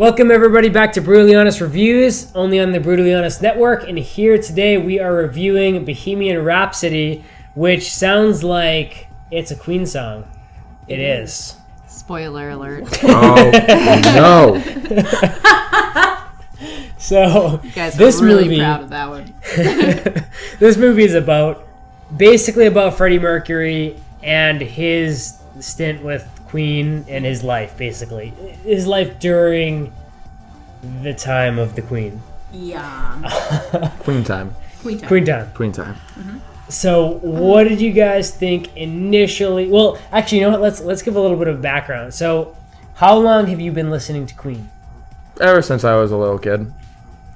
Welcome everybody back to Brutally Honest Reviews, only on the Brutally Honest Network, and here today we are reviewing Bohemian Rhapsody, which sounds like it's a Queen song. It is. Spoiler alert. Oh, no. So, You guys this are really movie, proud of that one. this movie is basically about Freddie Mercury and his stint with Queen and his life, basically. His life during the time of the Queen. Yeah. Queen time. Mm-hmm. So, what did you guys think initially? Well, actually, you know what? Let's give a little bit of background. So, how long have you been listening to Queen? Ever since I was a little kid.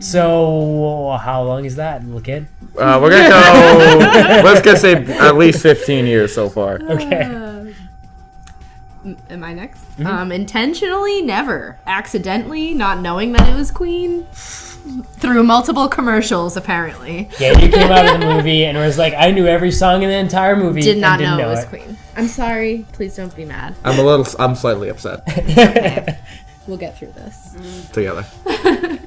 So, how long is that, little kid? We're going to go, let's just say at least 15 years so far. Okay. Am I next? Mm-hmm. Intentionally, never. Accidentally, not knowing that it was Queen. Through multiple commercials, apparently. Yeah, you came out of the movie and was like, I knew every song in the entire movie. Did not and didn't know it was Queen. I'm sorry. Please don't be mad. I'm slightly upset. Okay. We'll get through this. Together.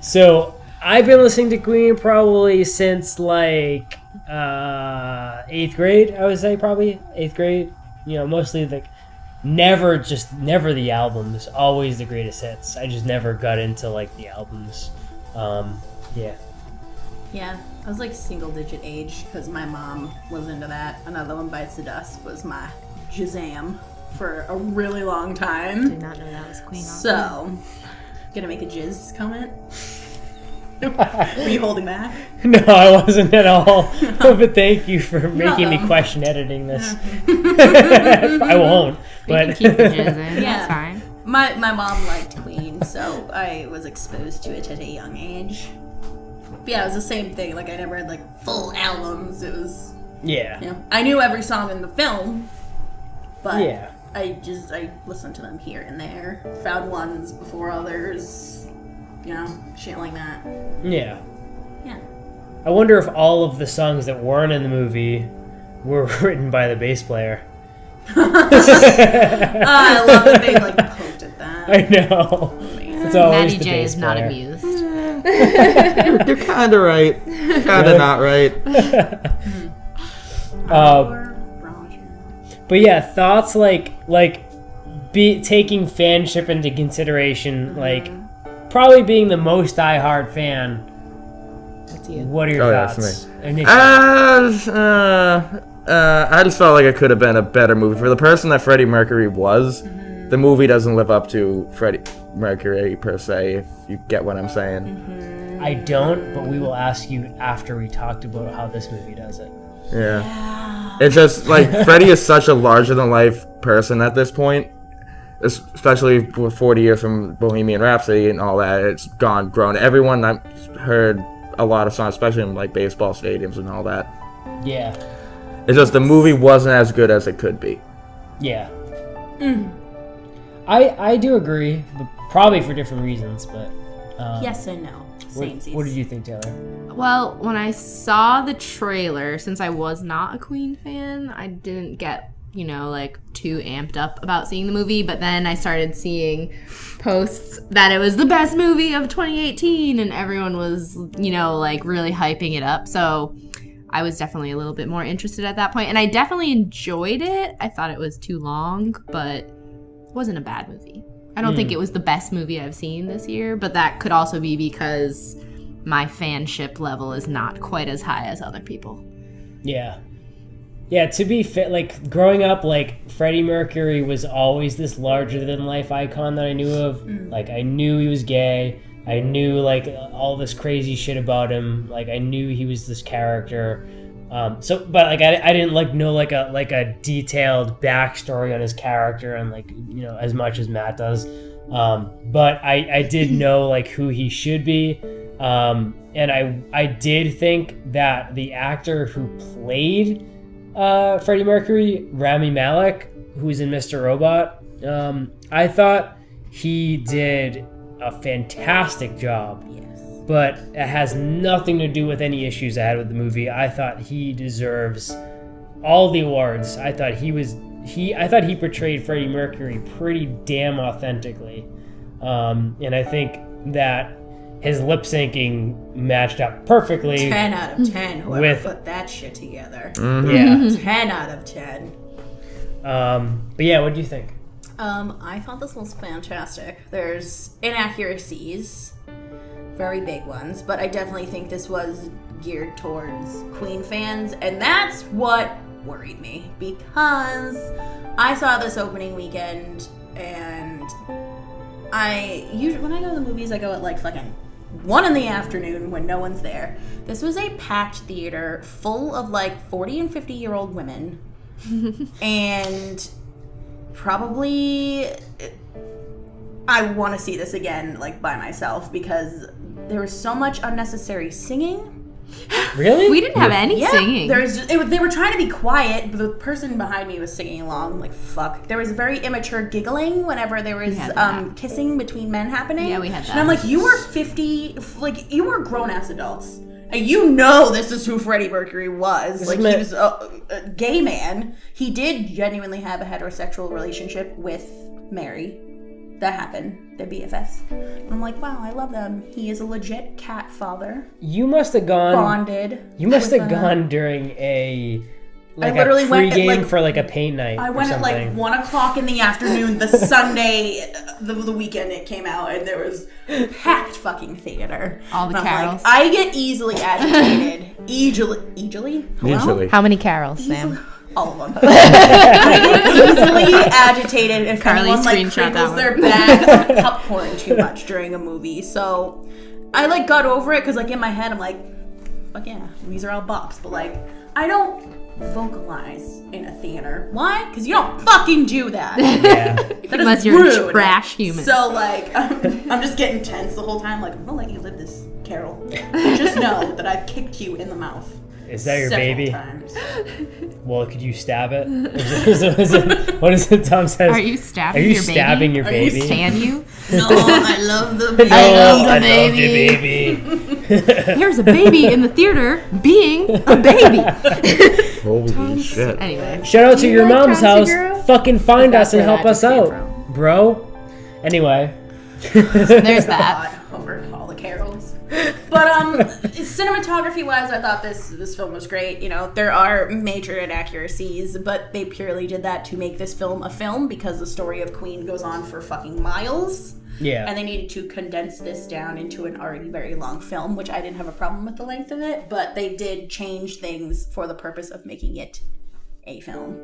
So, I've been listening to Queen probably since like 8th grade, I would say, probably 8th grade. You know, mostly never the albums, always the greatest hits. I just never got into like the albums. Yeah, I was like single digit age because my mom was into that. Another One Bites the Dust was my Shazam for a really long time. Did not know that was Queen. So, gonna make a jizz comment? Were you holding back? No, I wasn't at all. But thank you for making me question editing this. I won't. But You can keep the jizz in. Yeah. That's fine. My mom liked Queen, so I was exposed to it at a young age. But yeah, it was the same thing. Like, I never had like full albums. It was, yeah. you know, I knew every song in the film, but Yeah. I listened to them here and there. Found ones before others, you know, shit like that. Yeah. Yeah. I wonder if all of the songs that weren't in the movie were written by the bass player. I love that they like poked at that. I know. Amazing. It's always Maddie the J bass is not player. amused. You're kind of right. Kind of Really? not right. Roger. But yeah, thoughts taking fanship into consideration, like probably being the most diehard fan. That's you. What are your Oh, yeah, thoughts? it's me. Initially? I just felt like it could have been a better movie. For the person that Freddie Mercury was, the movie doesn't live up to Freddie Mercury per se, if you get what I'm saying. I don't, but we will ask you after we talked about how this movie does it. Yeah. It's just, like, Freddie is such a larger-than-life person at this point, especially with 40 years from Bohemian Rhapsody and all that. It's grown. Everyone, I've heard a lot of songs, especially in, like, baseball stadiums and all that. Yeah. It's just the movie wasn't as good as it could be. Yeah. I do agree, but probably for different reasons, but... Yes and no. What did you think, Taylor? Well, when I saw the trailer, since I was not a Queen fan, I didn't get, like too amped up about seeing the movie. But then I started seeing posts that it was the best movie of 2018 and everyone was, like really hyping it up. So I was definitely a little bit more interested at that point. And I definitely enjoyed it. I thought it was too long, but it wasn't a bad movie. I don't think it was the best movie I've seen this year, but that could also be because my fanship level is not quite as high as other people. Yeah. Yeah, to be fit, like, growing up, like, Freddie Mercury was always this larger-than-life icon that I knew of. Like, I knew he was gay. I knew, like, all this crazy shit about him. Like, I knew he was this character. But like I didn't know like a detailed backstory on his character and like as much as Matt does, but I did know like who he should be, and I did think that the actor who played Freddie Mercury, Rami Malek, who's in Mr. Robot, I thought he did a fantastic job. But it has nothing to do with any issues I had with the movie. I thought he deserves all the awards. I thought he portrayed Freddie Mercury pretty damn authentically. And I think that his lip syncing matched up perfectly. 10 out of 10. Whoever With- put that shit together. Yeah. 10 out of 10. But yeah, what do you think? I thought this was fantastic. There's inaccuracies, very big ones, but I definitely think this was geared towards Queen fans, and that's what worried me, because I saw this opening weekend, and when I go to the movies, I go at like fucking 1 in the afternoon when no one's there. This was a packed theater full of like 40 and 50-year-old women, and probably I want to see this again, like, by myself, because there was so much unnecessary singing. Really? We didn't have any singing. They were trying to be quiet, but the person behind me was singing along. I'm like, fuck. There was very immature giggling whenever there was kissing between men happening. Yeah, we had that. And I'm like, you were 50, like, you were grown-ass adults. And you know this is who Freddie Mercury was. Like, he was a gay man. He did genuinely have a heterosexual relationship with Mary. That happened. They're BFFs. And I'm like, wow, I love them. He is a legit cat father. You must have gone... Bonded. You must have gone during a... Like I literally a went at, pregame like, for like a paint night. I went or at like something. 1 o'clock in the afternoon, the Sunday, the weekend it came out, and there was packed fucking theater. All the And I'm carols. like, I get easily agitated. Easily? Hello? Usually. How many carols, Sam? All of them. I get easily agitated if Carly anyone like screenshot that crinkles one. their bag of popcorn too much during a movie. So I like got over it because like in my head I'm like, fuck yeah, these are all bops. But like I don't vocalize in a theater. Why? Because you don't fucking do that. Yeah. That is Unless you're rude. a trash human. So like I'm just getting tense the whole time. Like I'm gonna let you live this, Carol. Just know that I've kicked you in the mouth. Is that your several baby? times. Well, could you stab it? What is it Tom says? Are you stabbing Are you your baby? stabbing your Are you baby? Can you? No, I love the baby. I love the I baby. love the baby. There's a baby in the theater being a baby. Holy shit. Anyway. Shout out to Do you your like mom's Tom house. Segura? Fucking find That's us and where help that us just came out, from. bro. Anyway. There's that. God, over all the carols. But cinematography wise, I thought this film was great. You know, there are major inaccuracies, but they purely did that to make this film a film because the story of Queen goes on for fucking miles. Yeah. And they needed to condense this down into an already very long film, which I didn't have a problem with the length of it, but they did change things for the purpose of making it a film.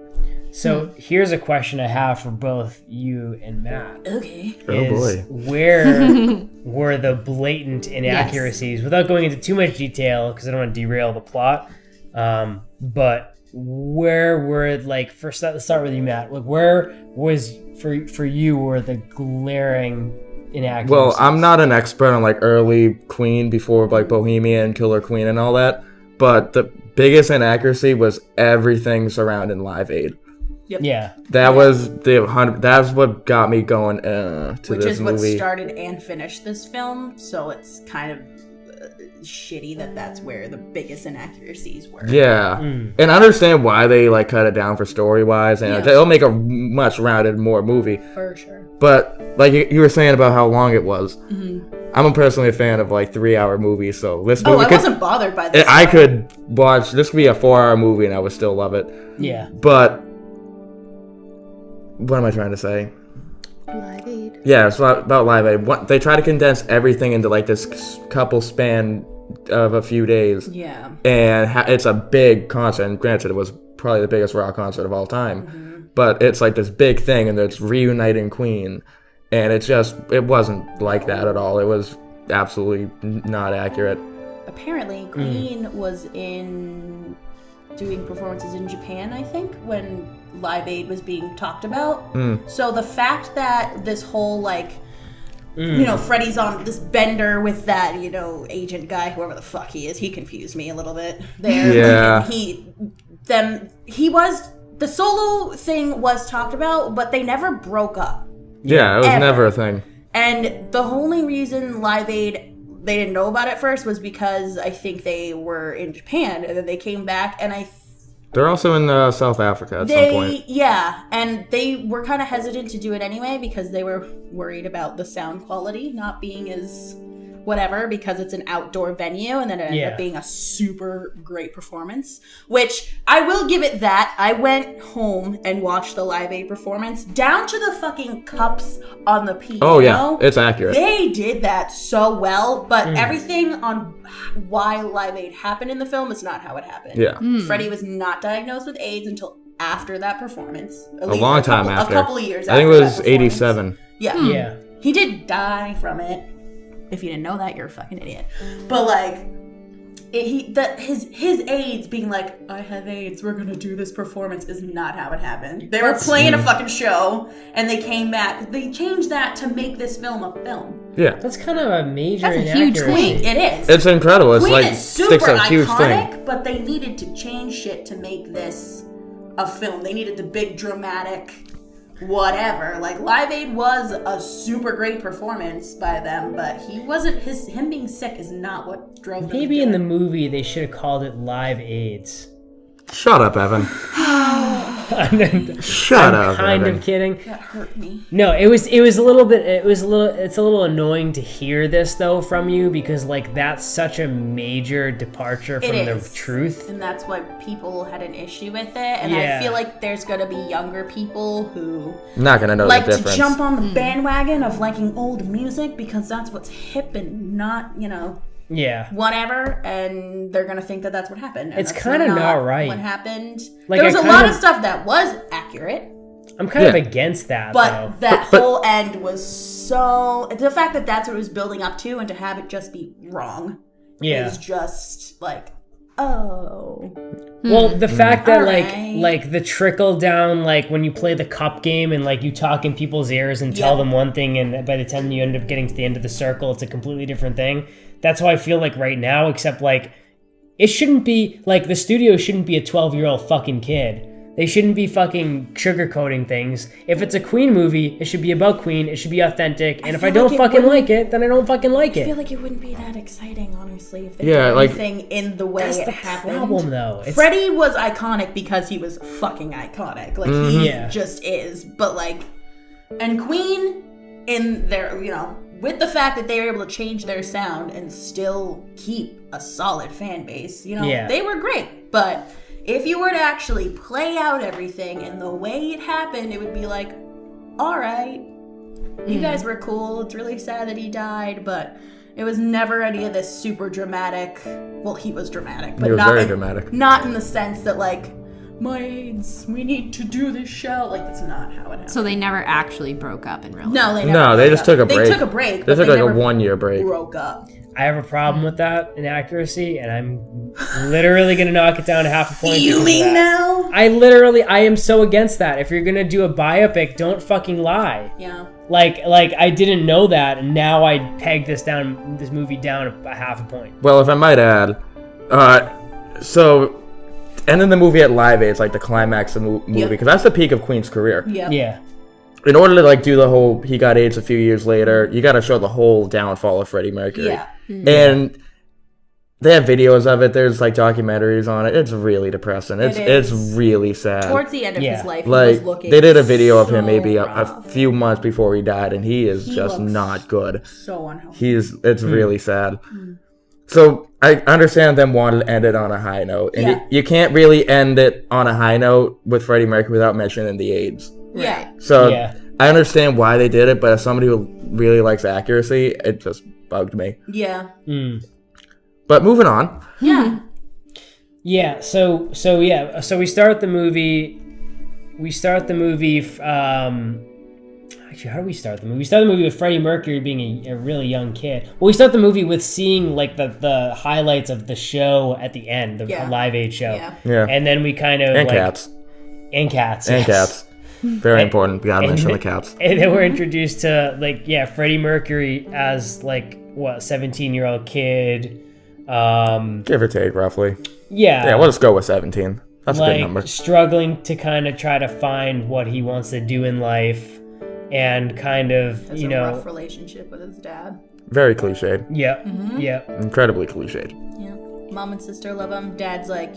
So here's a question I have for both you and Matt. Okay. Oh Is boy. where were the blatant inaccuracies? Without going into too much detail, because I don't want to derail the plot. But where were let's start with you, Matt. Like where was for you were the glaring inaccuracies? Well, I'm not an expert on like early Queen before like Bohemian, Killer Queen, and all that. But the biggest inaccuracy was everything surrounding Live Aid. Yeah. That's what got me going to Which this is what movie. started and finished this film, so it's kind of shitty that that's where the biggest inaccuracies were. Yeah, and I understand why they like cut it down for story wise, and Yeah. it'll make a much rounded more movie. For sure. But like you were saying about how long it was, I'm personally a fan of like 3-hour movies, so this movie I wasn't bothered by this. I could watch this could be a 4-hour movie and I would still love it. Yeah. But what am I trying to say? Live Aid. Yeah, it's about Live Aid. They try to condense everything into like this couple span of a few days. Yeah. And it's a big concert. And granted, it was probably the biggest rock concert of all time. But it's like this big thing, and it's reuniting Queen. And it wasn't like that at all. It was absolutely not accurate. Apparently, Queen was doing performances in Japan, I think, when Live Aid was being talked about. So the fact that this whole Freddie's on this bender with that, agent guy, whoever the fuck he is, he confused me a little bit there. Yeah. The solo thing was talked about, but they never broke up. Yeah, it was Ever. never a thing. And the only reason Live Aid, they didn't know about it first was because I think they were in Japan and then they came back, and They're also in South Africa at some point. Yeah, and they were kind of hesitant to do it anyway because they were worried about the sound quality not being as whatever because it's an outdoor venue, and then it ended up being a super great performance, which I will give it that. I went home and watched the Live Aid performance down to the fucking cups on the piano. Oh yeah, it's accurate. They did that so well, but everything on why Live Aid happened in the film is not how it happened. Yeah. Freddie was not diagnosed with AIDS until after that performance. A long time after. A couple of years after. I think it was 87. Yeah. Yeah. He did die from it. If you didn't know that, you're a fucking idiot. But like, his AIDS being like, I have AIDS, we're gonna do this performance is not how it happened. They were playing a fucking show, and they came back. They changed that to make this film a film. Yeah. That's kind of a major That's a huge inaccuracy. thing. It is. It's incredible. It's Queen like is super sticks a huge iconic, thing. but they needed to change shit to make this a film. They needed the big dramatic whatever. Like Live Aid was a super great performance by them, but he wasn't. Him being sick is not what drove them. Maybe in the movie they should have called it Live AIDS. Shut up, Evan. Shut up, Kind Evan. of kidding. That hurt me. No, it's a little annoying to hear this though from you because like that's such a major departure from It the is. truth. And that's why people had an issue with it. And Yeah. I feel like there's gonna be younger people who Not gonna know like the to difference. jump on the bandwagon of liking old music because that's what's hip and not, Yeah. whatever, and they're gonna think that that's what happened. And It's that's kinda not right. What happened? Like, there was I a kind lot of- of stuff that was accurate, I'm kind of Yeah. against that but though. that But- whole end was so. The fact that that's what it was building up to, and to have it just be wrong, Yeah. is just like, oh, Well, the fact that Alright. like the trickle down, like when you play the cup game and like you talk in people's ears and tell Yeah. them one thing, and by the time you end up getting to the end of the circle, it's a completely different thing. That's how I feel like right now. Except like it shouldn't be like the studio shouldn't be a 12-year-old fucking kid. They shouldn't be fucking sugarcoating things. If it's a Queen movie, it should be about Queen. It should be authentic. And if I feel don't like it fucking wouldn't- like it, then I don't fucking like I feel it. like it wouldn't be that exciting, honestly, if they Yeah, did like- anything in the way That's it the happened. problem, though. It's, Freddie was iconic because he was fucking iconic. Like, he Yeah. just is. But, like, and Queen, in their, with the fact that they were able to change their sound and still keep a solid fan base, Yeah. they were great. But if you were to actually play out everything and the way it happened, it would be like, all right, you guys were cool. It's really sad that he died, but it was never any of this super dramatic. Well, he was dramatic, but He was not very dramatic. Not in the sense that like, my AIDS, we need to do this show. Like, that's not how it happened. So they never actually broke up in real life. No, they never No, they broke just up. took a break. They took a break. They but took like a never 1-year break. broke up. I have a problem with that inaccuracy, and I'm literally gonna knock it down to half a point. because of Fuming that. now? I am so against that. If you're gonna do a biopic, don't fucking lie. Yeah. Like I didn't know that, and now I pegged this movie down a half a point. Well, if I might add, so ending the movie at Live Aid is like the climax of the movie Yep. because that's the peak of Queen's career. Yep. Yeah, In order to like do the whole he got AIDS a few years later, you got to show the whole downfall of Freddie Mercury. Yeah. And they have videos of it. There's like documentaries on it. It's really depressing. It's is. really sad. Towards the end of Yeah. his life, he Like was looking they did a video of him so maybe a rough. few months before he died, and he is He just looks not good. so unhealthy. It's really sad. So I understand them wanting to end it on a high note, and Yeah. you can't really end it on a high note with Freddie Mercury without mentioning the AIDS. Yeah. So Yeah. I understand why they did it, but as somebody who really likes accuracy, it just bugged me. Yeah. But moving on. Yeah. yeah. So we start the movie. Actually, how do we start the movie? We start the movie with Freddie Mercury being a really young kid. Well, we start the movie with seeing like the highlights of the show at the end, the Yeah. Live Aid show. Yeah. Yeah. And then we kind of And like, cats. and cats, And yes. cats. Very important. We gotta and- mention the cats. And then we're introduced to Freddie Mercury as 17-year-old kid. Give or take, roughly. Yeah. Yeah, we'll just go with 17. That's a good number. Struggling to kind of try to find what he wants to do in life, and kind of Has a rough relationship with his dad. Very cliched. yeah. Incredibly cliched. Yeah. Mom and sister love him. Dad's like,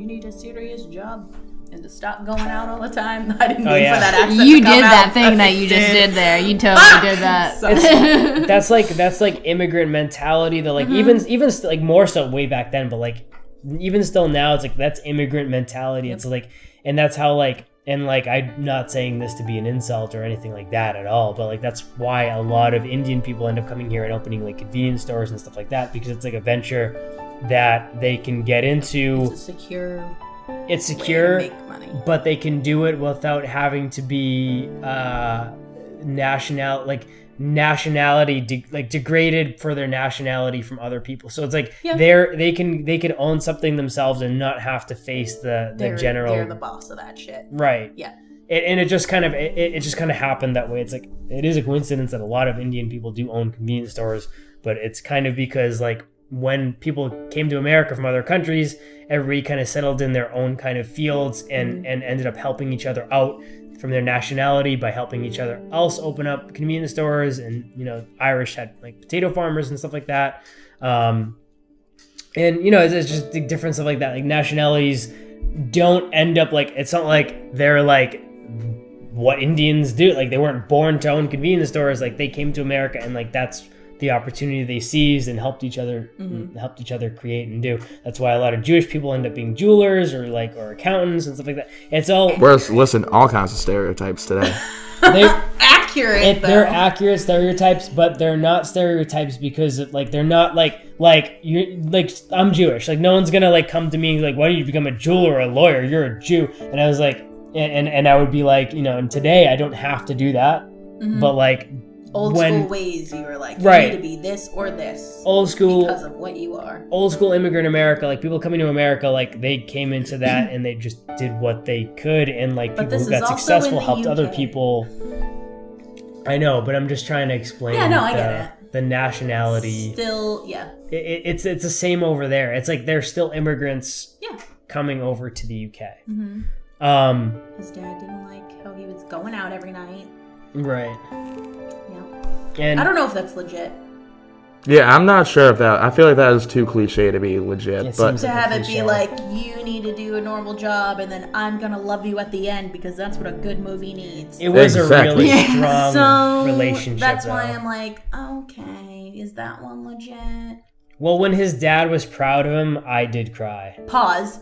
you need a serious job and to stop going out all the time. I didn't mean yeah. for that accent You to come did that out, thing but that it you just did. did there. You totally did that. That's like immigrant mentality that like even like more so way back then, but like even still now it's like that's immigrant mentality. It's like, and that's how like, and like I'm not saying this to be an insult or anything like that at all, but like that's why a lot of Indian people end up coming here and opening like convenience stores and stuff like that, because it's like a venture that they can get into. It's a secure It's secure, way to make money. but they can do it without having to be degraded for their nationality from other people. So it's like they can own something themselves and not have to face the general. They're the boss of that shit. Right. Yeah. And it just kind of it just kind of happened that way. It's like it is a coincidence that a lot of Indian people do own convenience stores, but it's kind of because like when people came to America from other countries, everybody kind of settled in their own kind of fields and ended up helping each other out from their nationality by helping each other else open up convenience stores. And, you know, Irish had like potato farmers and stuff like that. And, you know, it's just the difference of like that, like nationalities don't end up like, it's not like they're like what Indians do. Like they weren't born to own convenience stores. Like they came to America and like that's the opportunity they seized and helped each other create and do. That's why a lot of Jewish people end up being jewelers or accountants and stuff like that. It's all Whereas, listen, all kinds of stereotypes today. they're Accurate. they're accurate stereotypes, but they're not stereotypes because like they're not like you like I'm Jewish. Like no one's gonna like come to me like, why don't you become a jeweler or a lawyer? You're a Jew. And I was like, and I would be like, you know, and today I don't have to do that, but like. Old school ways, you were like, you Right. need to be this or this. Old school Because of what you are. Old school immigrant America, like people coming to America, like they came into that and they just did what they could, and like But people this who got is also successful in the helped other UK. people. I know, but I'm just trying to explain. Yeah, no, I get the nationality. Still, yeah. It's the same over there. It's like they're still immigrants Yeah. coming over to the UK. Mm-hmm. His dad didn't like how he was going out every night. Right. Yeah. And I don't know if that's legit. Yeah, I'm not sure if that. I feel like that is too cliche to be legit. It But seems To like a have it cliche. be like, you need to do a normal job and then I'm gonna love you at the end because that's what a good movie needs. It was Exactly. a really strong So relationship. that's though. why I'm like, okay, is that one legit? Well, when his dad was proud of him, I did cry. Pause.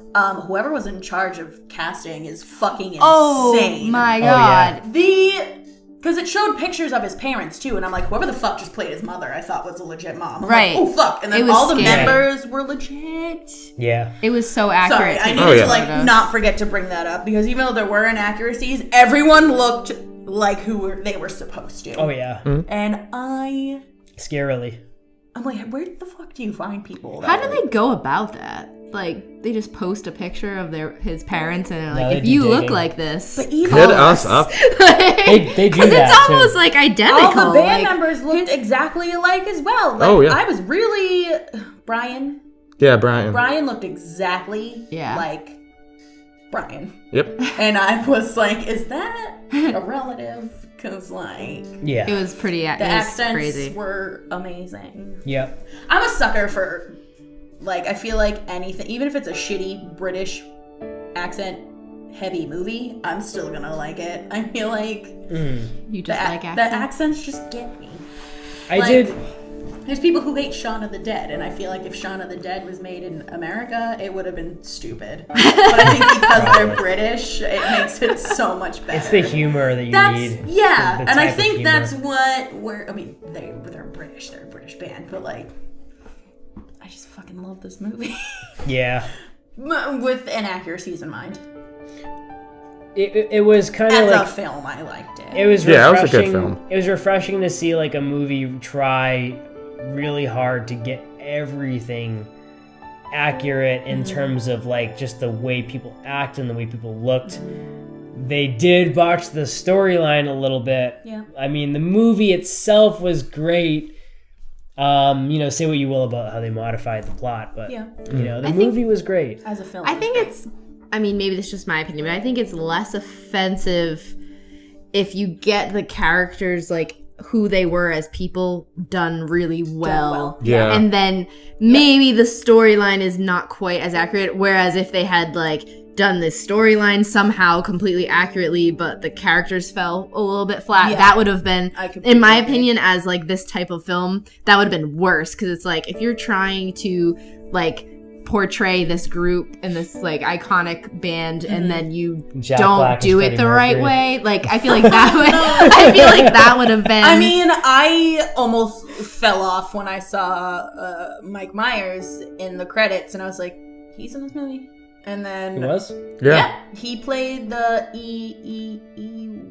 Whoever was in charge of casting is fucking insane. Oh my yeah. god. Because it showed pictures of his parents too, and I'm like, whoever the fuck just played his mother, I thought was a legit mom. I'm Right. Like, oh fuck! And It then was all the scary. members were legit. Yeah. It was so Sorry, accurate. I to needed the to like photos. not forget to bring that up because even though there were inaccuracies, everyone looked like they were supposed to. Oh yeah. And I'm Scarily. like, where the fuck do you find people? How that do are- they go about that? Like, they just post a picture of his parents and they're No, like, they if do you look digging. like this, But even hit us up. They do because that it's almost too. like all identical. the band like, members looked exactly alike as well. Like, Oh, yeah. I was really Brian. Yeah, Brian. Brian looked exactly Yeah. like Brian. Yep. And I was like, is that a relative? Because, like, Yeah. It was pretty. the it was accents crazy. were amazing. Yep. I'm a sucker for, like, I feel like anything, even if it's a shitty British accent heavy movie, I'm still gonna like it. I feel like You just like the accents. accents just get me. I Like, did. There's people who hate Shaun of the Dead, and I feel like if Shaun of the Dead was made in America, it would have been stupid. But I think because they're British, it makes it so much better. It's the humor that you That's need. yeah, the and I type of think humor. that's what we're. I mean, they're British. They're a British band, but like, I just fucking love this movie Yeah. with inaccuracies in mind. It was kind of As like a film, I liked it. it was Yeah, it was refreshing. a good film. It was refreshing to see like a movie try really hard to get everything accurate in terms of like just the way people act and the way people looked. They did botch the storyline a little bit. Yeah. I mean, the movie itself was great. You know, say what you will about how they modified the plot, but Yeah. you know, the I think- movie was great. As a film, I think it's. I mean, maybe this is just my opinion, but I think it's less offensive if you get the characters like who they were as people done really well. Yeah. And then maybe the storyline is not quite as accurate. Whereas if they had like done this storyline somehow completely accurately, but the characters fell a little bit flat, that would have been, in my opinion, as like this type of film, that would have been worse. Because it's like, if you're trying to like portray this group and this like iconic band and then you don't Black do as it the Freddie right Mercury. way, like I feel like that would have been. I mean, I almost fell off when I saw Mike Myers in the credits, and I was like, he's in this movie. And then He was? Yeah. he played the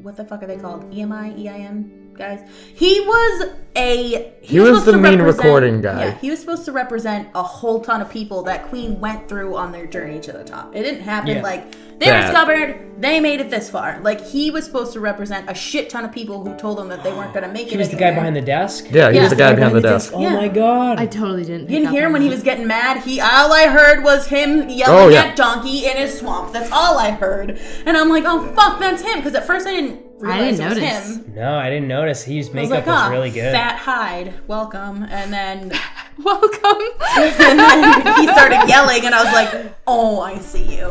what the fuck are they called? EMI, EIM guys. He was was the supposed to main represent- recording guy. Yeah, he was supposed to represent a whole ton of people that Queen went through on their journey to the top. It didn't happen Yeah. like they were discovered, they made it this far. Like, he was supposed to represent a shit ton of people who told him that they weren't going to make it. He was the guy anywhere. behind the desk? Yeah, he was the guy behind the desk. Oh my god. I totally didn't. You didn't hear him when he was getting mad? All I heard was him yelling at Donkey in his swamp. That's all I heard. And I'm like, oh fuck, that's him. Because at first I didn't realize it was notice. him. No, I didn't notice. His I was makeup like, was really good. Fat hide, welcome. And then welcome. and then he started yelling, and I was like, oh, I see you.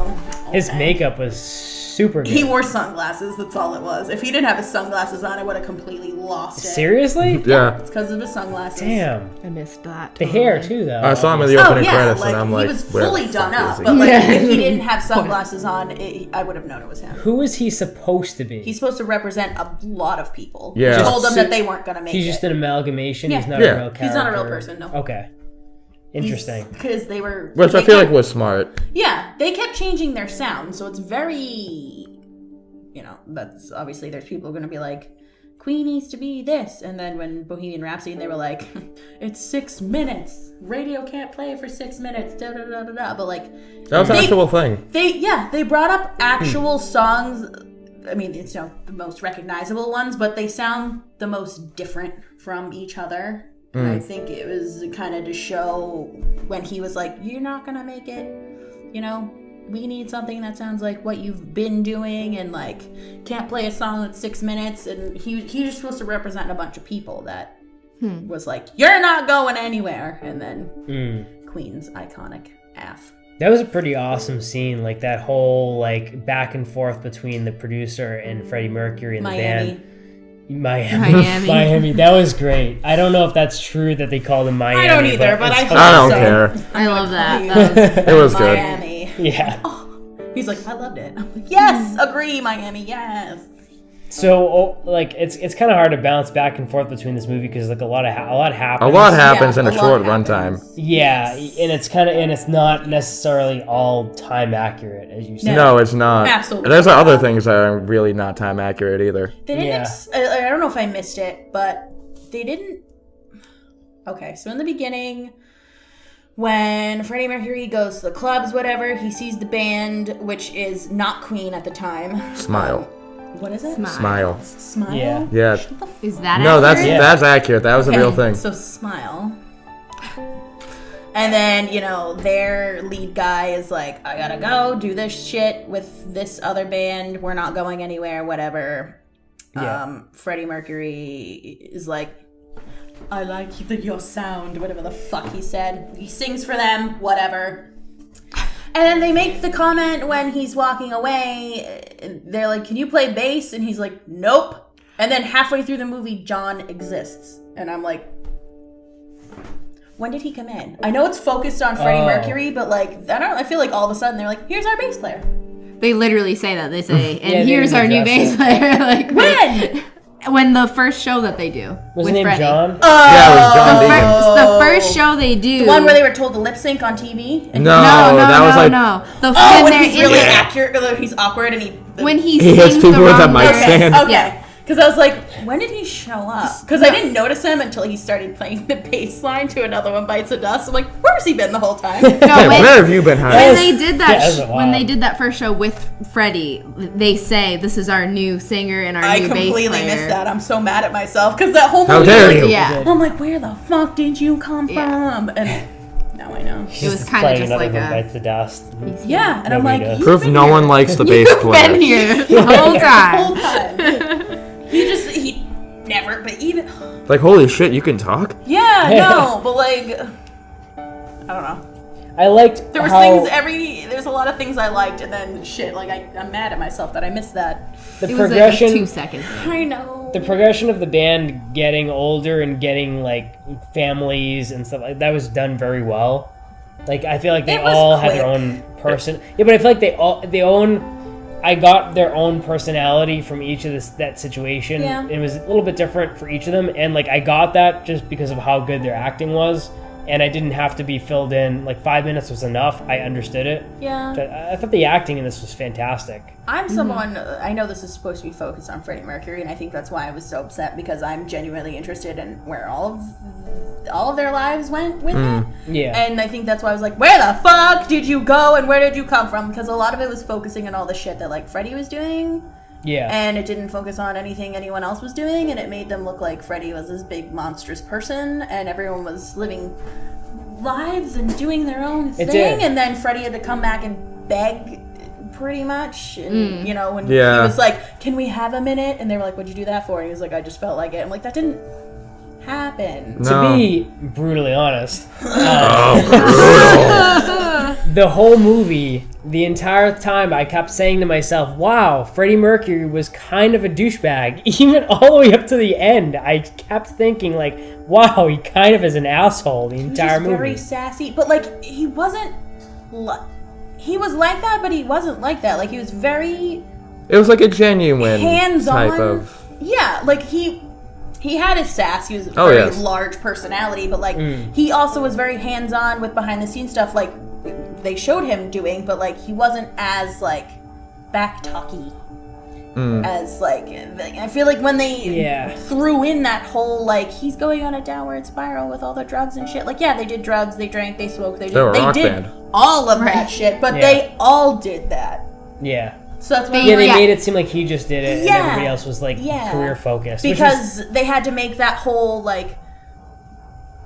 His makeup was super good. He wore sunglasses, that's all it was. If he didn't have his sunglasses on, I would have completely lost it. Seriously? Yeah. It's because of his sunglasses. Damn. I missed that. The hair too, though. I saw him in the Oh, opening yeah, credits, like, and I'm like, he was where fully the done fuck up, is he? but like, Yeah. if he didn't have sunglasses on, I would have known it was him. Who is he supposed to be? He's supposed to represent a lot of people. Yeah. He told them So- that they weren't going to make He's it. just an amalgamation. Yeah. He's not Yeah. a real character. He's not a real person, no. Okay. Interesting. Because they were... Which I they feel like kept- was smart. Yeah, they kept changing their sound, so it's very... You know, that's obviously there's people going to be like, Queen needs to be this. And then when Bohemian Rhapsody, and they were like, it's 6 minutes. Radio can't play for 6 minutes. Da da da da da. But like... That was an actual thing. They brought up actual songs. I mean, it's the most recognizable ones, but they sound the most different from each other. And I think it was kind of to show when he was like, you're not gonna make it, we need something that sounds like what you've been doing, and like can't play a song that's 6 minutes. And he was supposed to represent a bunch of people that was like, you're not going anywhere. And then Queen's iconic AF. That was a pretty awesome scene, like that whole like back and forth between the producer and Freddie Mercury and the band. Miami. That was great. I don't know if that's true that they called him Miami. I don't either, but I don't care. I love that. It was good. Miami. Yeah. He's like, I loved it. I'm like, yes, agree, Miami, yes. So, like, it's kind of hard to bounce back and forth between this movie because like a lot happens. A lot happens Yeah, in a a lot short happens. runtime. Yeah, and it's not necessarily all time accurate, as you said. No, it's not. Absolutely There's not. other things that are really not time accurate either. They didn't. Yeah. I don't know if I missed it, but they didn't. Okay, so in the beginning, when Freddie Mercury goes to the clubs, whatever, he sees the band, which is not Queen at the time. Smile. What is it? Smile. Smile. Yeah. Yeah. Is that No, that's accurate? Yeah. that's accurate. That was a real thing. So Smile. And then, their lead guy is like, I gotta go do this shit with this other band. We're not going anywhere, whatever. Yeah. Freddie Mercury is like, I like your sound, whatever the fuck he said. He sings for them, whatever. And then they make the comment when he's walking away. They're like, can you play bass? And he's like, nope. And then halfway through the movie, John exists. And I'm like, when did he come in? I know it's focused on Freddie Mercury, but like, I feel like all of a sudden they're like, here's our bass player. They literally say that. They say, and Yeah, they here's our new address bass player. Like When? when the first show that they do Was with his name Freddie. John? Yeah, it was John Deacon. The first show they do. The one where they were told to lip sync on TV? And No, that was like no. The Oh, when when they're he's really in it, accurate, he's awkward, and when he He hits sings people the with a wrong mic note. stand. Okay. Yeah. Because I was like, when did he show up? Because I didn't notice him until he started playing the bass line to Another One Bites the Dust. I'm like, where's he been the whole time? No, Hey, when, where have you been hiding? when they did that, Yeah, that's when wild. they did that first show with Freddie, they say this is our new singer and our I new bass completely player. missed that. I'm so mad at myself because that whole How movie. dare was you? like, Yeah, I'm like, where the fuck did you come Yeah. from? And now I know. it was Just kind of playing just Another like One a. Bites the Dust. Yeah, and I'm like, Nobody does. you've Proof been no here one likes the bass You've player. been here the whole the time. whole time. He never whatever. But even Like, holy shit, you can talk? yeah, no, but like I don't know. I liked There was how there's a lot of things I liked, and then shit, like I'm mad at myself that I missed that. the It was like a progression. 2 second thing. I know. The progression of the band getting older and getting like families and stuff like that was done very well. Like I feel like they It was all had their quick. own person. Yeah, but I feel like they own. I got their own personality from each of that situation. Yeah. It was a little bit different for each of them, and like I got that just because of how good their acting was, and I didn't have to be filled in. Like 5 minutes was enough. I understood it. Yeah. So I thought the acting in this was fantastic. I'm someone, I know this is supposed to be focused on Freddie Mercury, and I think that's why I was so upset, because I'm genuinely interested in where all of their lives went with it. Yeah. And I think that's why I was like, where the fuck did you go and where did you come from? Because a lot of it was focusing on all the shit that like Freddie was doing, Yeah. and it didn't focus on anything anyone else was doing, and it made them look like Freddie was this big monstrous person, and everyone was living lives and doing their own It thing, did. and then Freddie had to come back and beg pretty much, and you know, when Yeah. he was like, can we have a minute, and they were like, what'd you do that for? And he was like, I just felt like it. I'm like, that didn't happen. No. To be brutally honest, Oh, the whole movie, the entire time, I kept saying to myself, wow, Freddie Mercury was kind of a douchebag. Even all the way up to the end, I kept thinking, like, wow, he kind of is an asshole the He was entire just very movie. sassy, but like he wasn't. He was like that, but he wasn't like that. Like he was very it was like a genuine hands-on. type of. Yeah, like he had his sass. He was a Oh, very yes. large personality, but like he also was very hands-on with behind-the-scenes stuff. Like they showed him doing, but like he wasn't as like back-talky as like I feel like when they Yeah. threw in that whole like he's going on a downward spiral with all the drugs and shit. Like yeah, they did drugs, they drank, they smoked, They're a they rock did band. all of that shit, but Yeah. they all did that. Yeah. So that's why Yeah, I'm they like, made it seem like he just did it, and Yeah. everybody else was, like, Yeah. career-focused. because they had to make that whole like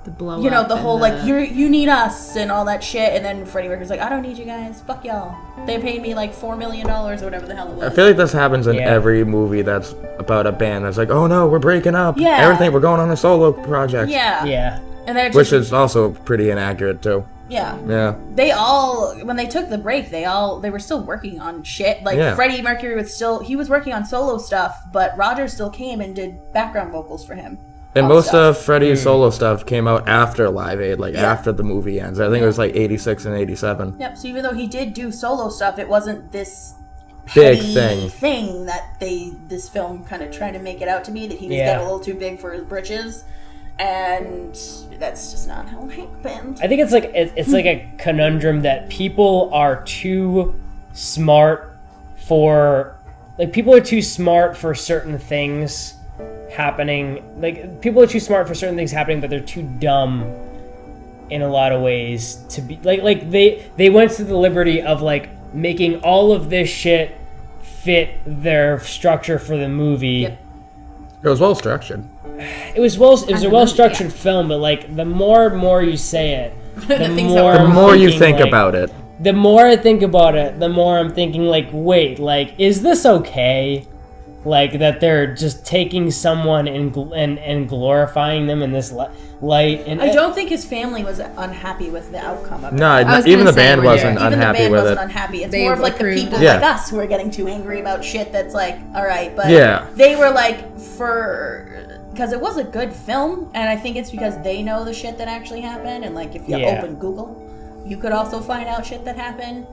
The blow you know up the and whole like you need us and all that shit, and then Freddie Mercury's like, I don't need you guys, fuck y'all. They paid me like $4 million or whatever the hell it was. I feel like this happens in Yeah. every movie that's about a band that's like, oh no, we're breaking up. Yeah. Everything, we're going on a solo project. yeah, Yeah. and they're just Which is also pretty inaccurate too. yeah. Yeah. They all when they took the break, they were still working on shit. Like Yeah. Freddie Mercury was working on solo stuff, but Roger still came and did background vocals for him. And on most stuff. of Freddie's solo stuff came out after Live Aid, like Yeah. after the movie ends. I think it was like 86 and 87. Yep. So even though he did do solo stuff, it wasn't this Big petty thing. that this film kind of tried to make it out to be, that he was Yeah. getting a little too big for his britches, and that's just not how it happened. I think it's like a conundrum that people are too smart for, like, people are too smart for certain things happening. Like, people are too smart for certain things happening, but they're too dumb in a lot of ways to be like they went to the liberty of like making all of this shit fit their structure for the movie. Yep. It was well structured. It was a well structured film, but like the more you say it, the things that more were- The I'm more you thinking, think like, about it. the more I think about it, the more I'm thinking, like, wait, like, is this okay? Like, that they're just taking someone and glorifying them in this light. And I don't think his family was unhappy with the outcome of it. No, was even gonna the say, band were wasn't Even the unhappy band with wasn't it. unhappy. It's They more of like the approved people it. Yeah. like us who are getting too angry about shit that's like, all right, but Yeah. they were like, because it was a good film, and I think it's because they know the shit that actually happened, and like if you Yeah. open Google, you could also find out shit that happened.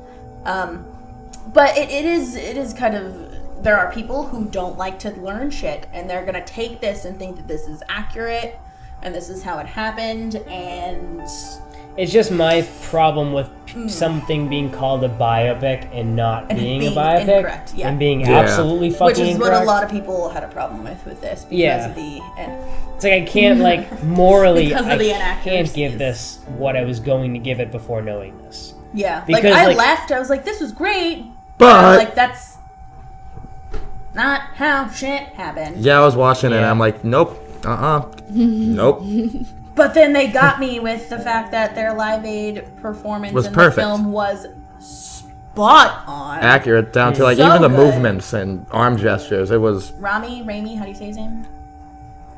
But it is kind of, there are people who don't like to learn shit, and they're gonna take this and think that this is accurate, and this is how it happened, and it's just my problem with something being called a biopic and not And being a being biopic. incorrect, yeah. And being Yeah. absolutely fucking which is incorrect. what a lot of people had a problem with this because Yeah. of the It's like I can't, like, morally, Because of I the can't inaccuracies. give this what I was going to give it before knowing this. yeah. Because, like I like- left, I was like, this was great, But- like that's not how shit happened. Yeah, I was watching it and Yeah. I'm like, nope, nope. But then they got me with the fact that their Live Aid performance Was in perfect. the film was spot on. Accurate down to like So even the good. movements and arm gestures. It was Rami, how do you say his name?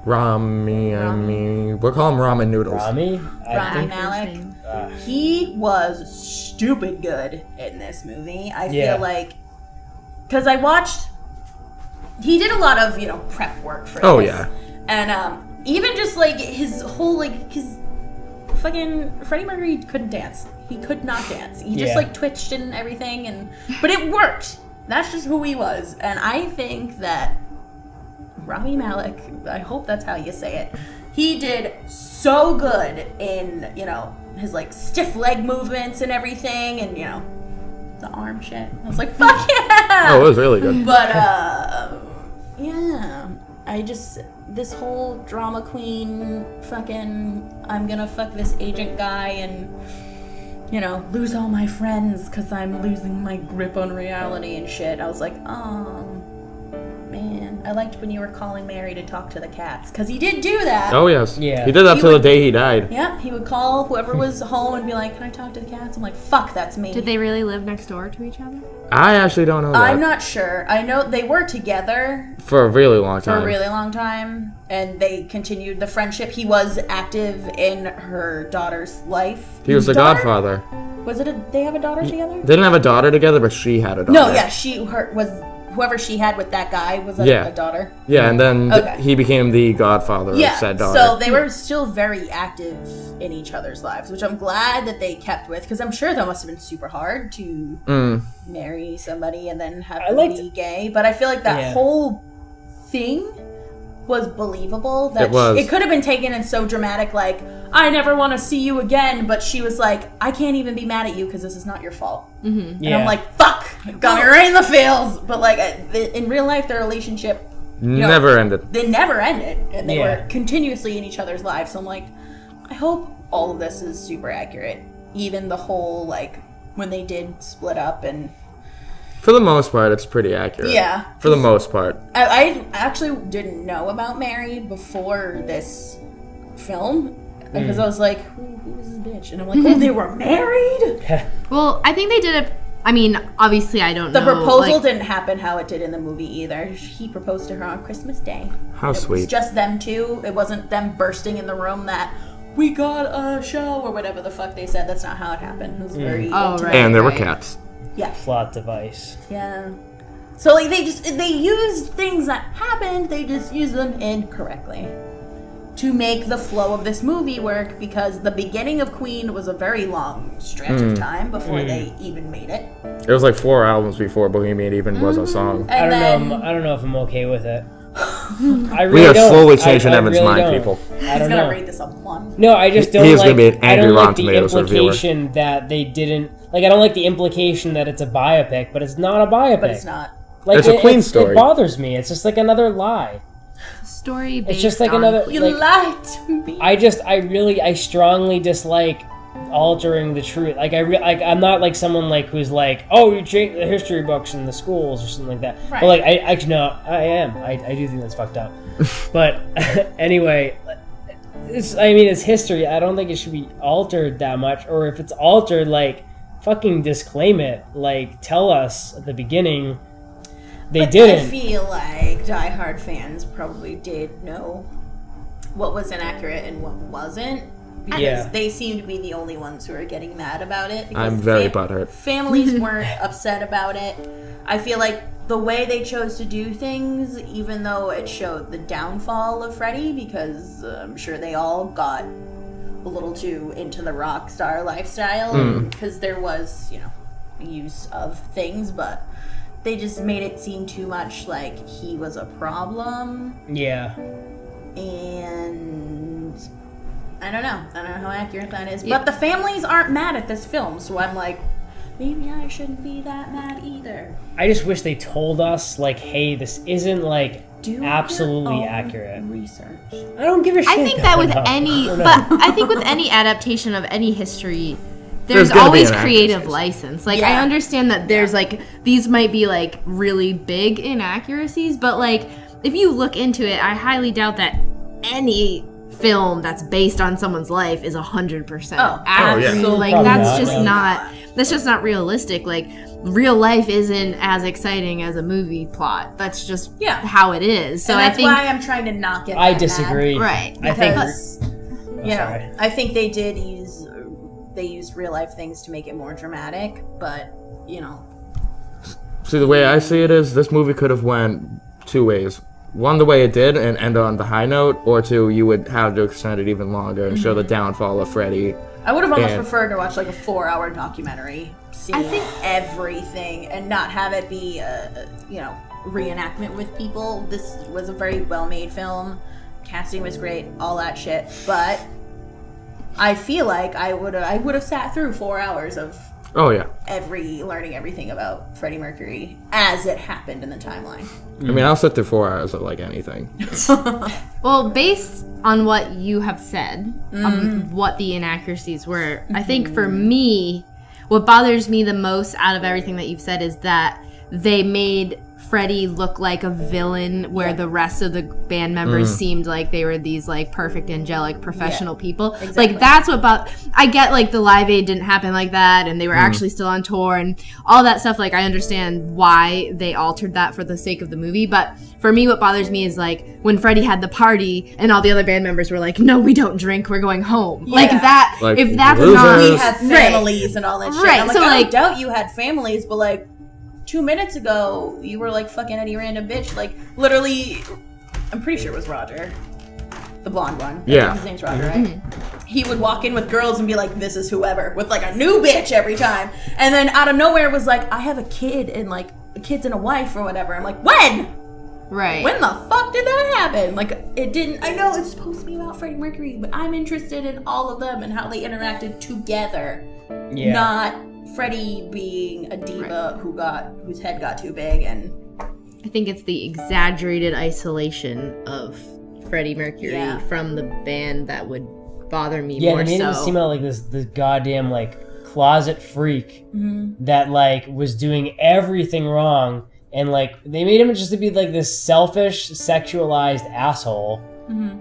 Rami. We'll call him Ramen Noodles. Rami? Rami Malek. He was stupid good in this movie. I feel like, because I watched, he did a lot of, prep work for this. Oh, yeah. And even just, like, his whole, like, his fucking, Freddie Mercury couldn't dance. He could not dance. He just, like, twitched and everything, but it worked. That's just who he was. And I think that Rami Malek, I hope that's how you say it, he did so good in, his, like, stiff leg movements and everything, and, the arm shit. I was like, fuck yeah! Oh, it was really good. But, yeah, this whole drama queen fucking, I'm gonna fuck this agent guy and, lose all my friends because I'm losing my grip on reality and shit. I was like, oh, man. I liked when you were calling Mary to talk to the cats, because he did do that. Oh, yes. Yeah. He did that till the day he died. Yeah, he would call whoever was home and be like, can I talk to the cats? I'm like, fuck, that's me. Did they really live next door to each other? I actually don't know that. I'm not sure. I know they were together For a really long time. And they continued the friendship. He was active in her daughter's life. He was the godfather. Was it they have a daughter together? They didn't have a daughter together, but she had a daughter. No, yeah, whoever she had with that guy was a daughter. Yeah, and then he became the godfather of said daughter. So they were still very active in each other's lives, which I'm glad that they kept with, because I'm sure that must have been super hard to marry somebody and then have them be gay. But I feel like that whole thing was believable. That it was. It could have been taken in so dramatic, like, I never want to see you again, but she was like, I can't even be mad at you because this is not your fault. Mm-hmm. And I'm like, fuck, got me right in the feels. But like, in real life, their relationship never ended. They never ended, and they were continuously in each other's lives. So I'm like, I hope all of this is super accurate. Even the whole, like, when they did split up and... For the most part, it's pretty accurate. Yeah. For the most part. I actually didn't know about Mary before this film. Because I was like, who is this bitch? And I'm like, oh, they were married? Well, I think they did it. I mean, obviously, I don't know. The proposal didn't happen how it did in the movie either. He proposed to her on Christmas Day. How sweet. It was just them two. It wasn't them bursting in the room that, we got a show, or whatever the fuck they said. That's not how it happened. It was very intimate. Right. And there were cats. Yeah. Plot device. Yeah. So, like, they used things that happened, they just used them incorrectly to make the flow of this movie work, because the beginning of Queen was a very long stretch of time before they even made it. It was like 4 albums before Bohemian even was a song. I don't know if I'm okay with it. We are slowly changing Evan's mind, people. I don't He's gonna know. rate this a 1. No, I just don't He is like. gonna be an I angry don't like Rotten the Tomatoes reviewer. implication that they didn't. Like, I don't like the implication that it's a biopic, but it's not a biopic. But it's not. Like, It's a Queen story. It bothers me. It's just like another lie. Story based It's just like on another. You like, lied to me. I strongly dislike altering the truth. Like, I'm not like someone like who's like, oh, you change the history books in the schools or something like that. Right. But like, I am. I do think that's fucked up. But anyway, it's history. I don't think it should be altered that much. Or if it's altered, like, fucking disclaim it. Like, tell us at the beginning. They didn't. I feel like diehard fans probably did know what was inaccurate and what wasn't, because they seem to be the only ones who are getting mad about it. I'm very butthurt. Families weren't upset about it. I feel like the way they chose to do things, even though it showed the downfall of Freddie, because I'm sure they all got a little too into the rock star lifestyle, because there was, use of things, but they just made it seem too much like he was a problem. Yeah. And I don't know how accurate that is. But the families aren't mad at this film, so I'm like, maybe I shouldn't be that mad either. I just wish they told us, like, hey, this isn't, like, Do absolutely your own accurate. research. I don't give a shit. I think that with though. I think with any adaptation of any history, there's gonna be always an creative accuracy. license. Like, Yeah. I understand that there's like, these might be like really big inaccuracies, but like, if you look into it, I highly doubt that any film that's based on someone's life is 100% accurate. yeah. Like, Probably that's not, just no. not, that's just not realistic. Like, real life isn't as exciting as a movie plot. That's just how it is. So and that's I think why I'm trying to not get. I disagree. Right. I think. I think they did use real life things to make it more dramatic, but See, the way I see it is, this movie could have went two ways. One, the way it did, and end on the high note, or two, you would have to extend it even longer and show the downfall of Freddie. I would have almost preferred to watch like a 4-hour documentary, see everything, and not have it be a reenactment with people. This was a very well-made film. Casting was great, all that shit. But I feel like I would have sat through 4 hours of learning everything about Freddie Mercury as it happened in the timeline. I mean, I'll sit through 4 hours of like anything. Well, based on what you have said, what the inaccuracies were, I think for me, what bothers me the most out of everything that you've said is that they made Freddie look like a villain where the rest of the band members seemed like they were these like perfect angelic professional people. Exactly. Like that's what I get, like the Live Aid didn't happen like that and they were actually still on tour and all that stuff. Like I understand why they altered that for the sake of the movie, but for me what bothers me is like when Freddie had the party and all the other band members were like, no, we don't drink, we're going home. Like that, like, if that's losers. not We have families and all that shit. Right. I'm like, So, I like- don't doubt you had families, but like 2 minutes ago, you were like fucking any random bitch. Like literally, I'm pretty sure it was Roger, the blonde one. Yeah. His name's Roger, right? He would walk in with girls and be like, "This is whoever," with like a new bitch every time, and then out of nowhere was like, "I have a kid and like a kid's and a wife or whatever." I'm like, when? right. When the fuck did that happen? Like, it didn't. I know it's supposed to be about Freddie Mercury, but I'm interested in all of them and how they interacted together, not Freddie being a diva whose head got too big. And I think it's the exaggerated isolation of Freddie Mercury from the band that would bother me more they made him seem like this goddamn like closet freak that like was doing everything wrong, and like they made him just to be like this selfish, sexualized asshole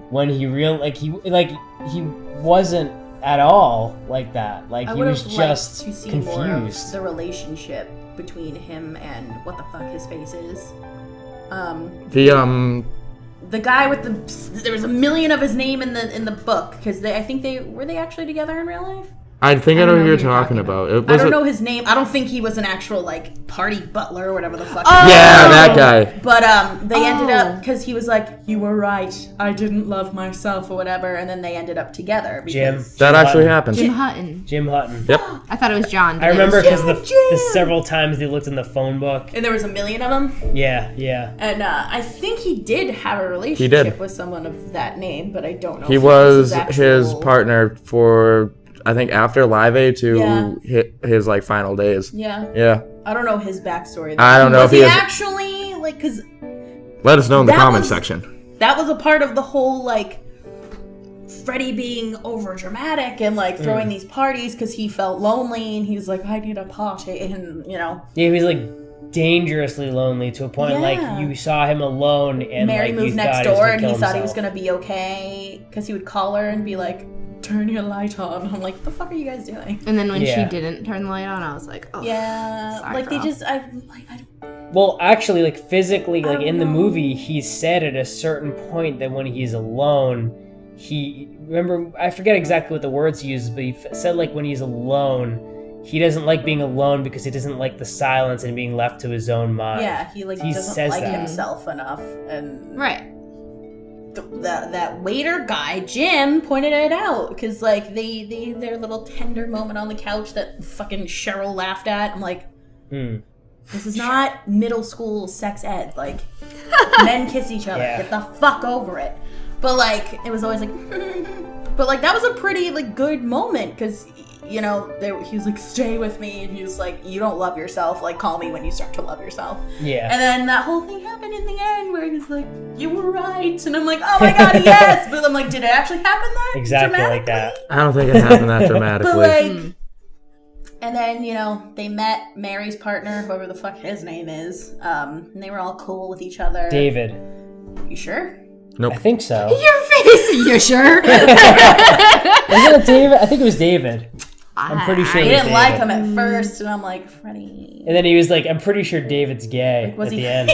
when he wasn't at all like that. Like I he would was have just liked to see confused. more of the relationship between him and what the fuck his face is. The guy with there was a million of his name in the book because I think they were actually together in real life. I think I know who you're talking about. I don't know his name. I don't think he was an actual like party butler or whatever the fuck. Yeah, that guy. But they ended up because he was like, "You were right. I didn't love myself" or whatever, and then they ended up together. Because That actually happened. Jim Hutton. Jim Hutton. Yep. I thought it was John. but I it was remember Jim. because the several times they looked in the phone book. And there was a million of them. Yeah. And I think he did have a relationship with someone of that name, but I don't know. He if was it his partner for, I think, after Live Aid to hit his like final days. Yeah. I don't know his backstory. I don't know if he he has- actually like because Let us know in the That comments was- section. that was a part of the whole like Freddie being over dramatic and like throwing these parties because he felt lonely and he was like, I need a party, and Yeah, he was like dangerously lonely to a point like you saw him alone and Mary like moved you next thought he was door gonna and he kill thought he was himself. gonna be okay because he would call her and be like, turn your light on. I'm like, what the fuck are you guys doing? And then when she Yeah. didn't turn the light on, I was like, oh. Yeah, like they girl. just I Well, actually, like physically, like don't in the know. movie, he said at a certain point that when he's alone, remember, I forget exactly what the words he uses, but he said like when he's alone, he doesn't like being alone because he doesn't like the silence and being left to his own mind. he like He doesn't says like that. himself enough, and Right. that waiter guy Jim pointed it out because like their little tender moment on the couch that fucking Cheryl laughed at. I'm like, this is not middle school sex ed. Like men kiss each other. Yeah. Get the fuck over it. But like it was always like, but like that was a pretty like good moment because he was like, stay with me, and he was like, you don't love yourself. Like call me when you start to love yourself. Yeah. And then that whole thing happened in the end where he's like, you were right. And I'm like, oh my god, yes. But I'm like, did it actually happen that Exactly like that. I don't think it happened that dramatically. But like, and then, they met Mary's partner, whoever the fuck his name is. And they were all cool with each other. David. You sure? Nope. I think so. Your face, you sure? Wasn't it David? I think it was David. I'm pretty sure He it was didn't like David. him at first, and I'm like, Freddie. And then he was like, I'm pretty sure David's gay Like, was at he? the end.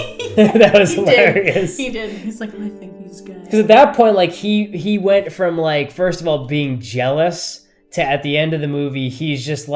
That was hilarious. He did. He's like, I think he's gay. Because at that point, like, he went from, like, first of all, being jealous to at the end of the movie, he's just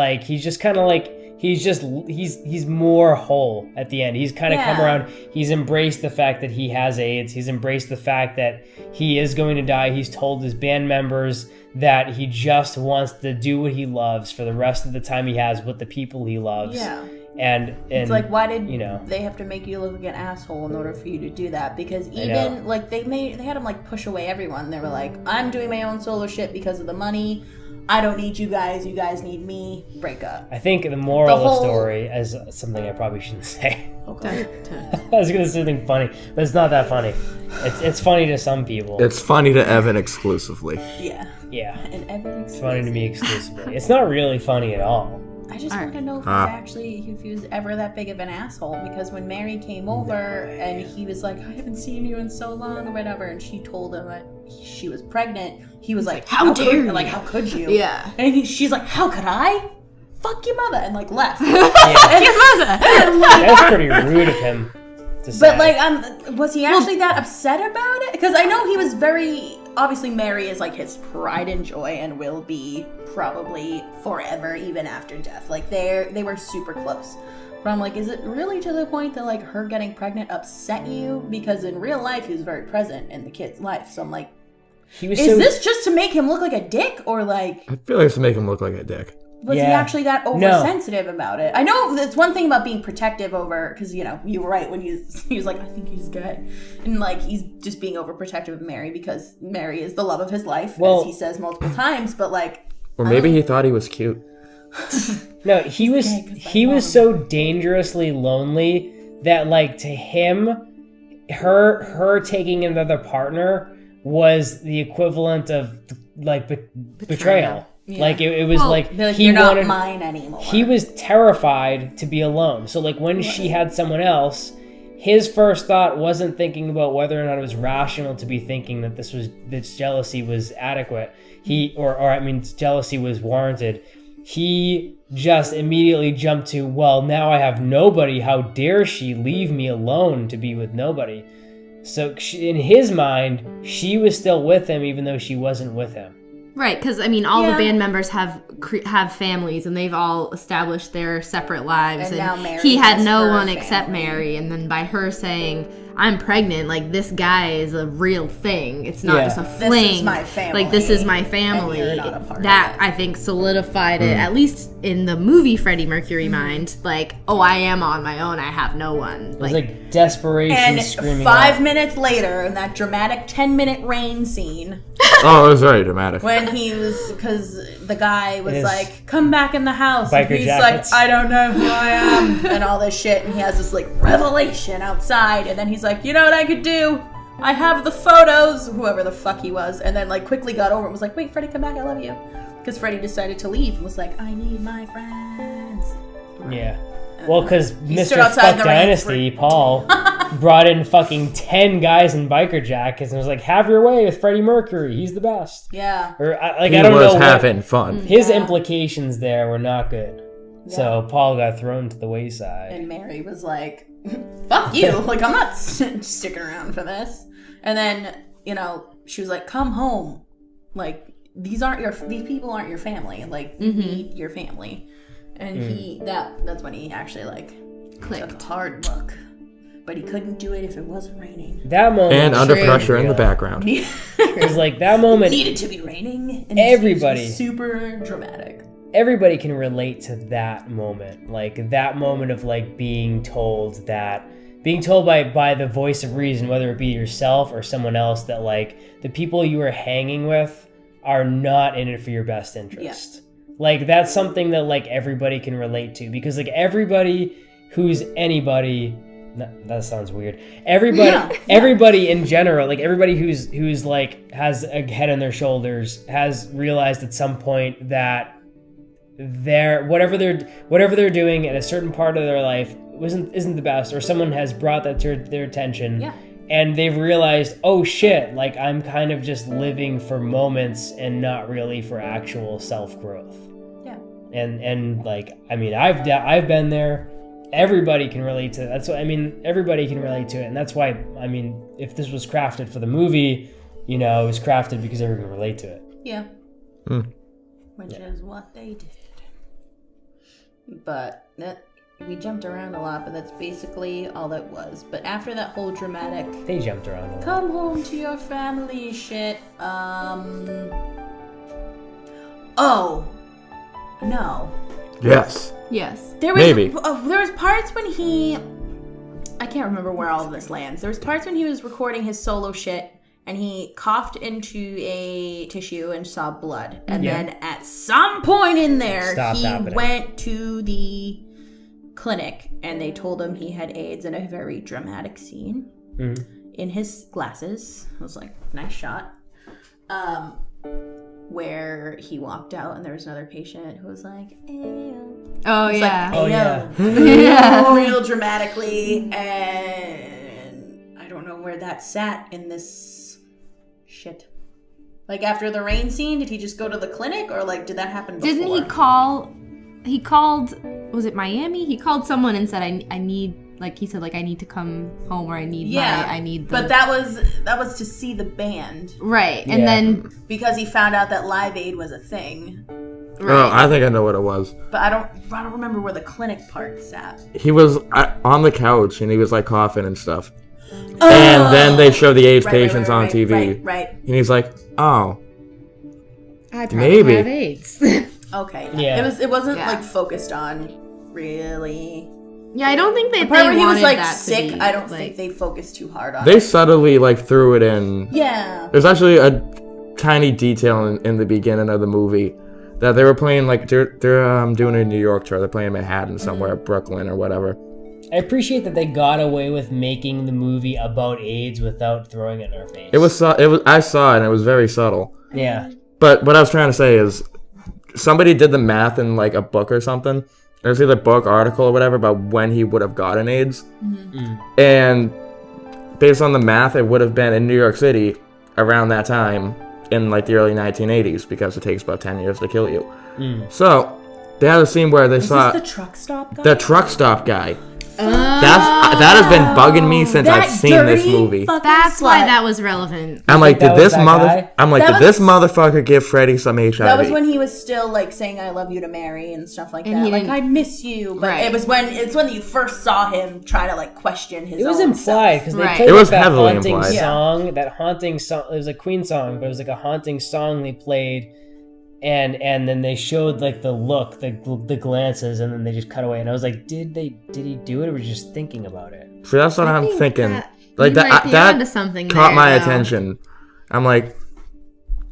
more whole at the end. He's kind of come around. He's embraced the fact that he has AIDS. He's embraced the fact that he is going to die. He's told his band members that he just wants to do what he loves for the rest of the time he has with the people he loves. Yeah. And it's like, why did they have to make you look like an asshole in order for you to do that? Because even like they had him like push away everyone. They were like, I'm doing my own solo shit because of the money. I don't need you guys need me. Break up. I think the moral of the story, as something I probably shouldn't say. Okay. I was gonna say something funny, but it's not that funny. It's funny to some people. It's funny to Evan exclusively. Yeah. Yeah. And Evan it's funny to me exclusively. It's not really funny at all. I just want to know if he was ever that big of an asshole, because when Mary came over and he was like, I haven't seen you in so long or whatever, and she told him that she was pregnant, he was like, how dare you? Like, how could you? Yeah. And she's like, how could I? Fuck your mother, and like left. Your mother. That's pretty rude of him to say. But like, was he actually that upset about it? Because I know he was very, obviously Mary is like his pride and joy and will be probably forever, even after death. Like they were super close. But I'm like, is it really to the point that like her getting pregnant upset you? Because in real life he was very present in the kid's life. So I'm like, is this just to make him look like a dick, or like, I feel like it's to make him look like a dick. was he actually that oversensitive about it? I know that's one thing about being protective over, because, you know, you were right when he was like, I think he's gay. And, like, he's just being overprotective of Mary because Mary is the love of his life, as he says multiple times, but, like... Or maybe he thought he was cute. No, he was so dangerously lonely that, like, to him, her taking another partner was the equivalent of, like, betrayal. Yeah. Like it was like he you're wanted, not mine anymore. He was terrified to be alone. So like when she had someone else, his first thought wasn't thinking about whether or not it was rational to be thinking that this jealousy was adequate. Jealousy was warranted. He just immediately jumped to, well, now I have nobody. How dare she leave me alone to be with nobody? So in his mind, she was still with him even though she wasn't with him. Right, because, I mean, all the band members have families, and they've all established their separate lives. And now Mary he had no one family. except Mary, and then by her saying, I'm pregnant, like, this guy is a real thing. It's not just a fling. This is my family. Like, this is my family. And you're not a part that, of it. I think, solidified it, at least in the movie Freddie Mercury mind. Like, oh, I am on my own. I have no one. It was like desperation and screaming 5 out. minutes later, in that dramatic 10-minute rain scene... Oh, it was very dramatic. When he was, because the guy was like, come back in the house. And he's jackets. like, I don't know who I am. And all this shit. And he has this, like, revelation outside. And then he's like, you know what I could do? I have the photos. Whoever the fuck he was. And then, like, quickly got over it and was like, wait, Freddie, come back. I love you. Because Freddie decided to leave and was like, I need my friends. Yeah. Well, because He stood Mr. outside Fuck the rain Dynasty, Paul, brought in fucking 10 guys in biker jackets and was like, have your way with Freddie Mercury. He's the best. Yeah. Or, He I don't was know. having fun. His implications there were not good. Yeah. So Paul got thrown to the wayside. And Mary was like, fuck you. Like, I'm not sticking around for this. And then, you know, she was like, come home. Like, these people aren't your family. Like, you need your family. And that's when he actually, like, clicked. took a hard look. But he couldn't do it if it wasn't raining. That moment. And under pressure in the background. It was like that moment. It needed to be raining. And everybody. It was super dramatic. Everybody can relate to that moment. Like, that moment of, like, being told by the voice of reason, whether it be yourself or someone else, that, like, the people you are hanging with are not in it for your best interest. Yeah. Like, that's something that, like, everybody can relate to. Because, like, everybody who's anybody... No, that sounds weird. Everybody in general, like, everybody who's, like, has a head on their shoulders has realized at some point that whatever they're doing at a certain part of their life isn't the best, or someone has brought that to their attention. Yeah. And they've realized, oh shit, like, I'm kind of just living for moments and not really for actual self-growth. Yeah. and like, I mean, I've been there. Everybody can relate to it. That's what I mean. Everybody can relate to it, and that's why, I mean, if this was crafted for the movie, you know, it was crafted because everyone can relate to it. Yeah. Which is what they did. But we jumped around a lot, but that's basically all it was. But after that whole dramatic They jumped around a lot. come home to your family shit, oh no. Yes. Yes. There was Maybe. There was parts when I can't remember where all of this lands. There was parts when he was recording his solo shit and he coughed into a tissue and saw blood. And then at some point in there, Stopped happening. went to the clinic and they told him he had AIDS in a very dramatic scene in his glasses. It was like, nice shot. Where he walked out and there was another patient who was like, ew. Oh, yeah. Oh, yeah. Real dramatically, and I don't know where that sat in this shit. Like, after the rain scene, did he just go to the clinic, or like, did that happen before? Didn't he call? He called. Was it Miami? He called someone and said, "I need." Like he said, like I need to come home, or I need. I need. But that was to see the band, right, and then because he found out that Live Aid was a thing. Right. Oh, I think I know what it was. But I don't remember where the clinic part sat. He was on the couch and he was like coughing and stuff. And then they show the AIDS patients on TV. Right. And he's like, oh. I probably maybe have AIDS. Okay. Yeah. It wasn't like focused on really. Yeah, I don't think The they part where he was like that sick, to be, I don't like, think they focused too hard on They it. subtly like threw it in. Yeah. There's actually a tiny detail in the beginning of the movie that they were playing like they're doing a New York tour. They're playing Manhattan somewhere, Brooklyn or whatever. I appreciate that they got away with making the movie about AIDS without throwing it in our face. It was I saw it and it was very subtle. Yeah. But what I was trying to say is somebody did the math in like a book or something. There's either book, article, or whatever about when he would have gotten AIDS. And based on the math, it would have been in New York City around that time in like the early 1980s because it takes about 10 years to kill you. So they had a scene where they saw this the truck stop guy? the truck stop guy. That has been bugging me since I've seen this movie. That's why that was relevant. I'm like, that did was this that guy? did this motherfucker give Freddie some HIV? That was when he was still like saying "I love you" to Mary and stuff like that. Like I miss you, but Right. it's when you first saw him try to like question his. It was own implied self. because they Right. played It was that heavily haunting implied. song. That haunting song. It was a Queen song, but it was like a haunting song they played, and then they showed like the look, the glances, and then they just cut away. And I was like, did he do it, or was he just thinking about it? So that's what I'm thinking. Like you might be that onto something caught there, my though. attention. I'm like,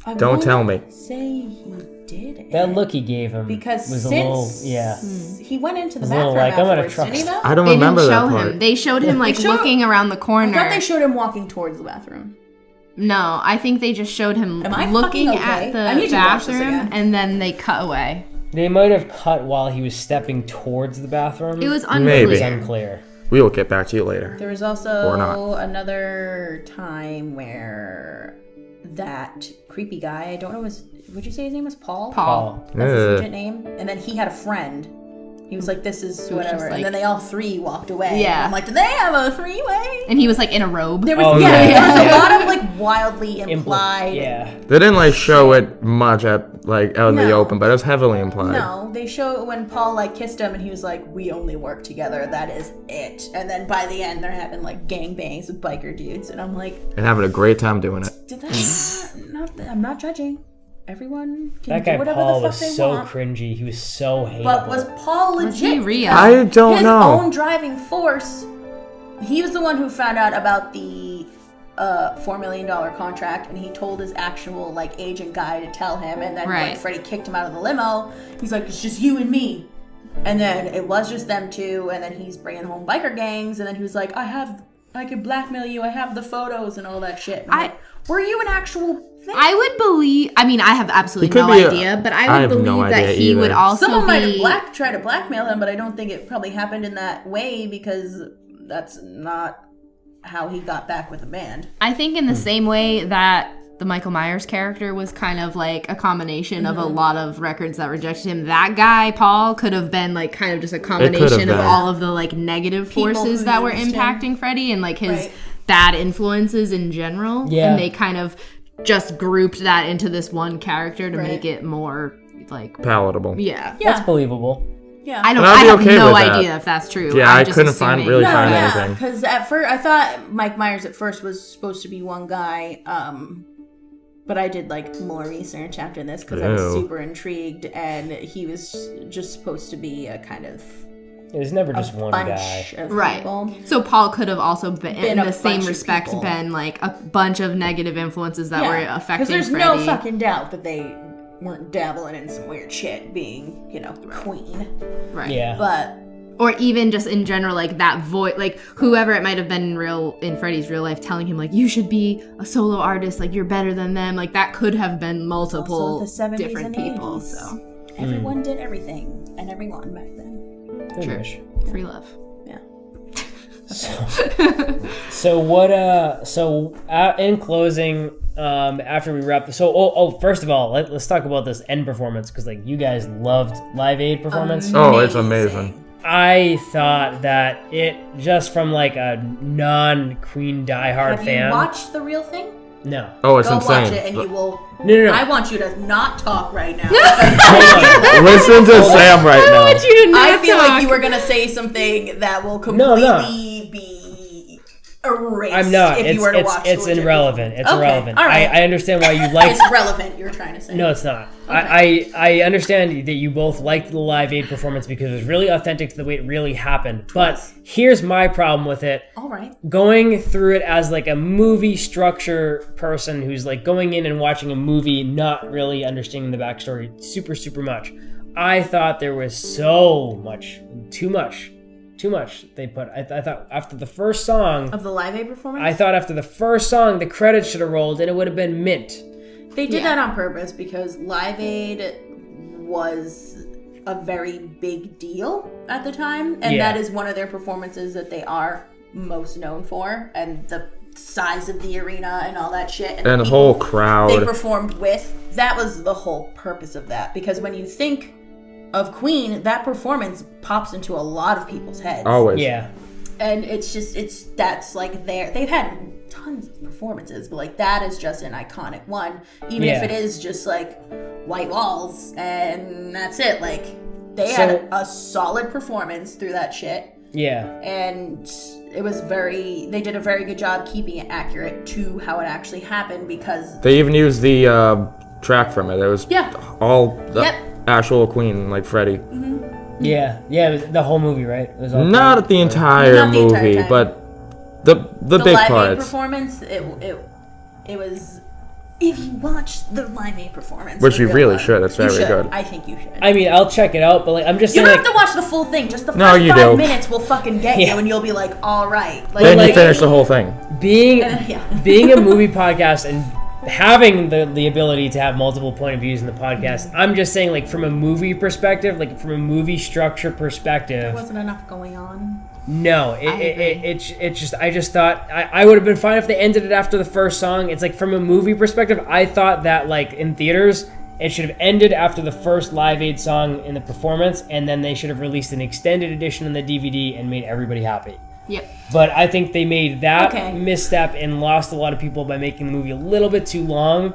I don't won't tell me. Say he did it That look he gave him because was since a little, he went into the was a little bathroom like, I'm at a afterwards, truck didn't he? Though? I don't They remember didn't that show part. him. They showed him like showed- looking around the I corner. thought they showed him walking towards the bathroom. No, I think they just showed him Am I looking fucking at okay? the I need to watch this bathroom, again. and then they cut away. They might have cut while he was stepping towards the bathroom. It was Maybe. It was unclear. unclear. We will get back to you later. There was Or also not. another time where that creepy guy, I don't know would you say his name was Paul? Paul. That's his Yeah. legit name. And then he had a friend. He was like, this is was whatever. just And like- then they all three walked away. Yeah. And I'm like, did they have a three-way? And he was like in a robe. There was, Oh, yeah, yeah. there was a lot of like wildly implied. Yeah. They didn't like show it much at like out in the No. open, but it was heavily implied. No, they show when Paul like kissed him and he was like, we only work together. That is it. And then by the end, they're having like gangbangs with biker dudes. And I'm like, And having a great time doing it. did that not, I'm not judging. Everyone can That do guy whatever Paul the was fuck they so want. cringy. He was so hateable. But was Paul legit? Was he real? I don't His know. own driving force. He was the one who found out about the $4 million contract, and he told his actual like agent guy to tell him. And then when Right. Freddie kicked him out of the limo, he's like, "It's just you and me." And then it was just them two. And then he's bringing home biker gangs. And then he was like, I could blackmail you. I have the photos and all that shit. And I'm like, were you an actual thing? I would believe. I mean, I have absolutely He could no be a- idea, but I I have would no believe that idea he would either. also Someone might be. have tried to blackmail him, but I don't think it probably happened in that way because that's not how he got back with the band. I think in the same way that the Michael Myers character was kind of like a combination of a lot of records that rejected him. That guy, Paul, could have been like kind of just a combination of all of the like negative forces that were impacting Freddie and like his bad influences in general. Yeah. And they kind of just grouped that into this one character to make it more like palatable. Yeah. That's believable. Yeah. I have no idea if that's true. Yeah, I couldn't find anything. Because at first, I thought Mike Myers at first was supposed to be one guy, but I did like more research after this because I was super intrigued, and he was just supposed to be a kind of. It was never just one guy. Right. People. So Paul could have also been in the same respect been like a bunch of negative influences that were affecting Freddie. Because there's no fucking doubt that they weren't dabbling in some weird shit being, Queen. Right. Yeah. But or even just in general, like that voice, like whoever it might have been in Freddie's real life telling him like, you should be a solo artist, like you're better than them. Like that could have been multiple different people. 80s. So everyone did everything and everyone back then. Sure. Free love. Yeah. So what? So in closing, after we wrap, first of all, let's talk about this end performance because like you guys loved Live Aid performance. Oh, it's amazing. I thought that it just from like a non-Queen diehard fan. Have you watched the real thing? No. Oh, it's Go insane. watch it and you will. No. I want you to not talk right now. Listen to Sam right now. I want you to not I feel talk. like you were gonna say something that will completely be erased. I'm not. If you were to watch it's irrelevant. It's irrelevant. All right. I understand why you like. It's relevant. You're trying to say. No, it's not. Okay. I understand that you both liked the Live Aid performance because it was really authentic to the way it really happened. But here's my problem with it. All right. Going through it as like a movie structure person who's like going in and watching a movie, not really understanding the backstory super much. I thought there was too much they put. I thought after the first song Of the Live Aid performance? I thought after the first song the credits should have rolled and it would have been mint. They did that on purpose because Live Aid was a very big deal at the time, and that is one of their performances that they are most known for, and the size of the arena and all that shit. And the whole crowd. They performed with. That was the whole purpose of that, because when you think of Queen, that performance pops into a lot of people's heads. Always. Yeah. And that's like they've had tons of performances, but like that is just an iconic one, even if it is just like white walls and that's it. Like they had a solid performance through that shit. Yeah. And it was they did a very good job keeping it accurate to how it actually happened, because they even used the track from it. It was all the actual Queen, like Freddie. Mm-hmm. Yeah, it was the whole movie, right? It was all not the entire movie, but the big Live parts. Aid performance, it was. If you watch the Live Aid performance, which you really should, it's very good. I think you should. I mean, I'll check it out, but like I'm just you saying, don't have to watch the full thing. Just the first 5 minutes will fucking get you, and you'll be like, all right. Like, then you finish the whole thing. Being a movie podcast and having the ability to have multiple point of views in the podcast, I'm just saying, like from a movie perspective, like from a movie structure perspective, there wasn't enough going on. No, I just thought I would have been fine if they ended it after the first song. It's like from a movie perspective, I thought that like in theaters, it should have ended after the first Live Aid song in the performance, and then they should have released an extended edition on the DVD and made everybody happy. Yep. But I think they made that misstep and lost a lot of people by making the movie a little bit too long.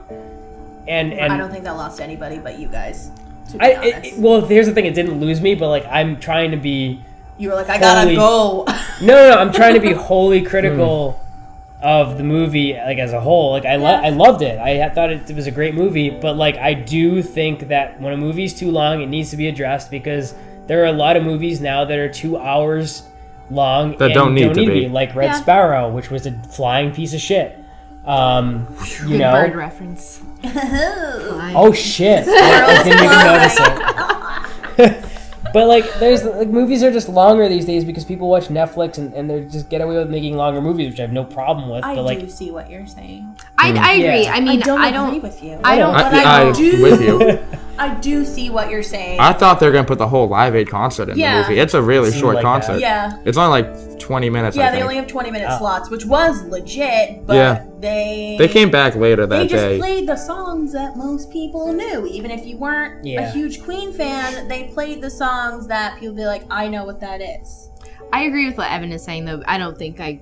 And I don't think that lost anybody but you guys. Well, here's the thing: it didn't lose me, but like I'm trying to be. You were like, I gotta go. No, I'm trying to be wholly critical of the movie, like as a whole. Like I loved it. I thought it was a great movie, but like I do think that when a movie's too long, it needs to be addressed, because there are a lot of movies now that are 2 hours long that and don't need to be, like Red Sparrow, which was a flying piece of shit. You know, bird reference. Oh shit! I didn't even notice it. But like, there's like movies are just longer these days because people watch Netflix and they just get away with making longer movies, which I have no problem with. I but like, do see what you're saying. I agree. I mean, I don't agree with you. I don't. I do with you. I do see what you're saying. I thought they were gonna put the whole Live Aid concert in the movie. It's a really Seemed short like concert. that. Yeah. It's only like 20 minutes. Yeah, I they think. only have 20-minute slots, which was legit, but they came back later that They just day. played the songs that most people knew. Even if you weren't a huge Queen fan, they played the songs that people be like, I know what that is. I agree with what Evan is saying, though. I don't think I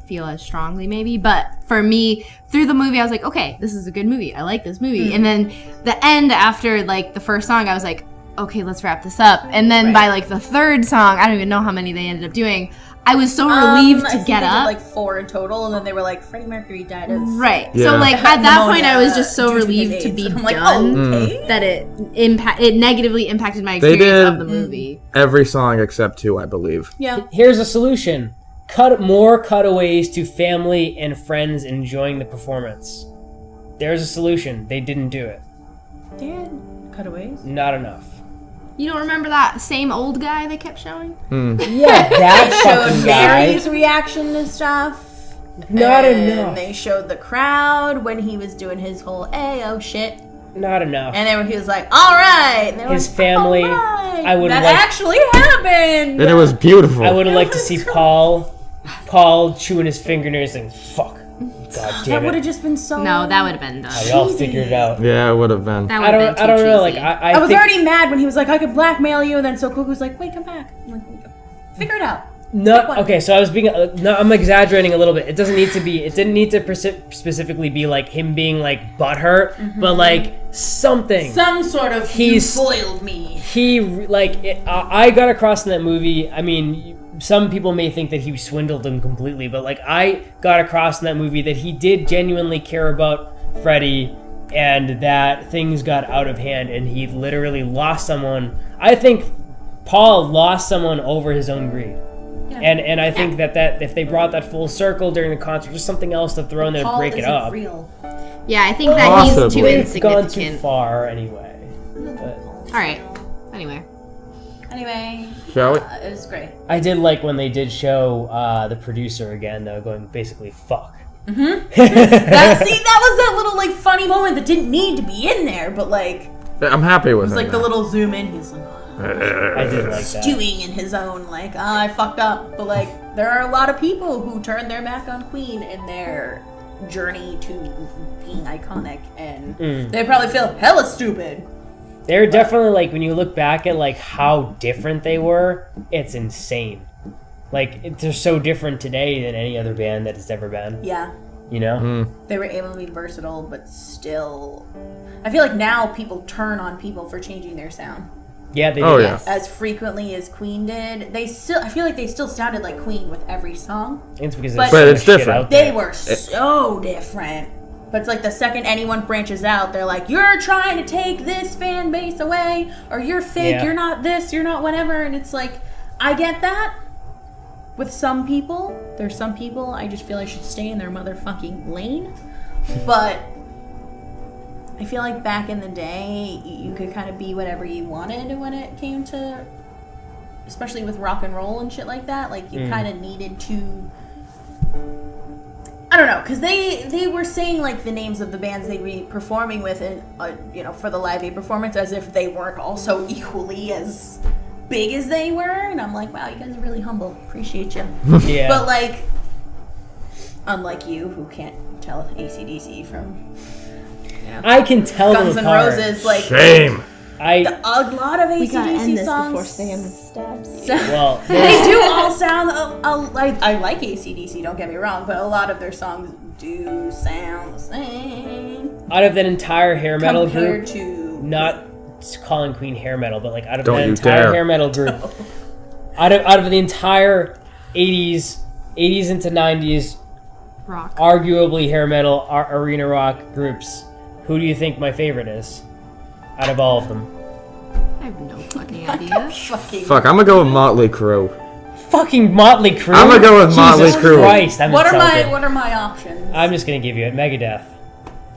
feel as strongly, maybe. But for me, through the movie, I was like, okay, this is a good movie. I like this movie. And then the end, after, like, the first song, I was like, okay, let's wrap this up. And then by, like, the third song, I don't even know how many they ended up doing, I was so relieved to get up. They did, like 4 in total, and then they were like, Freddie Mercury died of... Right. Yeah. So, like, at that point, I was just so due to relieved his to AIDS. be I'm like, done okay. that it negatively impacted my experience of the movie. Every song except 2, I believe. Yeah. Here's a solution. Cut more cutaways to family and friends enjoying the performance. There's a solution. They didn't do it. They had cutaways. Not enough. You don't remember that same old guy they kept showing? Yeah, that Showed fucking guy. Mary's reaction to stuff. Not and enough. They showed the crowd when he was doing his whole Ayo shit. Not enough. And then he was like, all right. And they were His like, family, all right. I would that like- actually happened. And it was beautiful. I would have liked to see Paul chewing his fingernails and fuck. God That damn would it. have just been so... No, that would have been done. Y'all figured it out. Yeah, it would have been. That I would have been don't too know. Like cheesy. I I was think, already mad when he was like, I could blackmail you, and then so Cuckoo was like, wait, come back. I'm like, figure it out. No, Pick one. okay, so I was being, no, I'm exaggerating a little bit. It doesn't need to be, it didn't need to specifically be like him being like butthurt, but like something. Some sort of, He's- you foiled me. He, like, I got across in that movie, I mean, some people may think that he swindled him completely, but like I got across in that movie that he did genuinely care about Freddie and that things got out of hand and he literally lost someone. I think Paul lost someone over his own greed. Yeah. And I think that if they brought that full circle during the concert, just something else to throw in there to Paul break it isn't up. real. Yeah, I think that he's too Possibly. It's gone too insignificant. far anyway. But All right. Anyway. Anyway, Shall we? it was great. I did like when they did show the producer again, though, going basically fuck. That was that little like funny moment that didn't need to be in there, but like I'm happy with it was it. like the little zoom in. He's like I did like that. stewing in his own like I fucked up, but like there are a lot of people who turn their back on Queen in their journey to being iconic, and they probably feel hella stupid. They're definitely like when you look back at like how different they were, it's insane. Like they're so different today than any other band that has ever been. Yeah, You know? they were able to be versatile, but still, I feel like now people turn on people for changing their sound. Yeah, they Oh, do. yeah. As frequently as Queen did, I feel like they still sounded like Queen with every song. It's because But there's so it's much shit different. out there. They were so different. But it's like the second anyone branches out, they're like, you're trying to take this fan base away, or you're fake, Yeah. you're not this, you're not whatever. And it's like, I get that. With some people, there's some people I just feel I should stay in their motherfucking lane. But I feel like back in the day, you could kind of be whatever you wanted when it came to, especially with rock and roll and shit like that. Like, you kind of needed to, I don't know, because they were saying, like, the names of the bands they'd be performing with, in, you know, for the Live Aid performance, as if they weren't also equally as big as they were. And I'm like, wow, you guys are really humble. Appreciate you. Yeah. But, like, unlike you, who can't tell AC/DC from I can tell Guns them N' apart. Roses, like, Shame. I a lot of We gotta end AC/DC this songs. before Sam stabs you. well, They do all sound like I like AC/DC, don't get me wrong, but a lot of their songs do sound the same out of that entire hair metal compared group, to not calling Queen hair metal, but like out of Don't that you entire dare. hair metal group, out of the entire 80s into 90s, Rock. arguably hair metal arena rock groups, who do you think my favorite is out of all of them? I have no fucking idea. fucking. Fuck, I'm gonna go with Motley Crue. Fucking Motley Crue. I'm gonna go with Motley Jesus Crue. Christ, I'm What insulted. are my options? I'm just gonna give you it, Megadeth.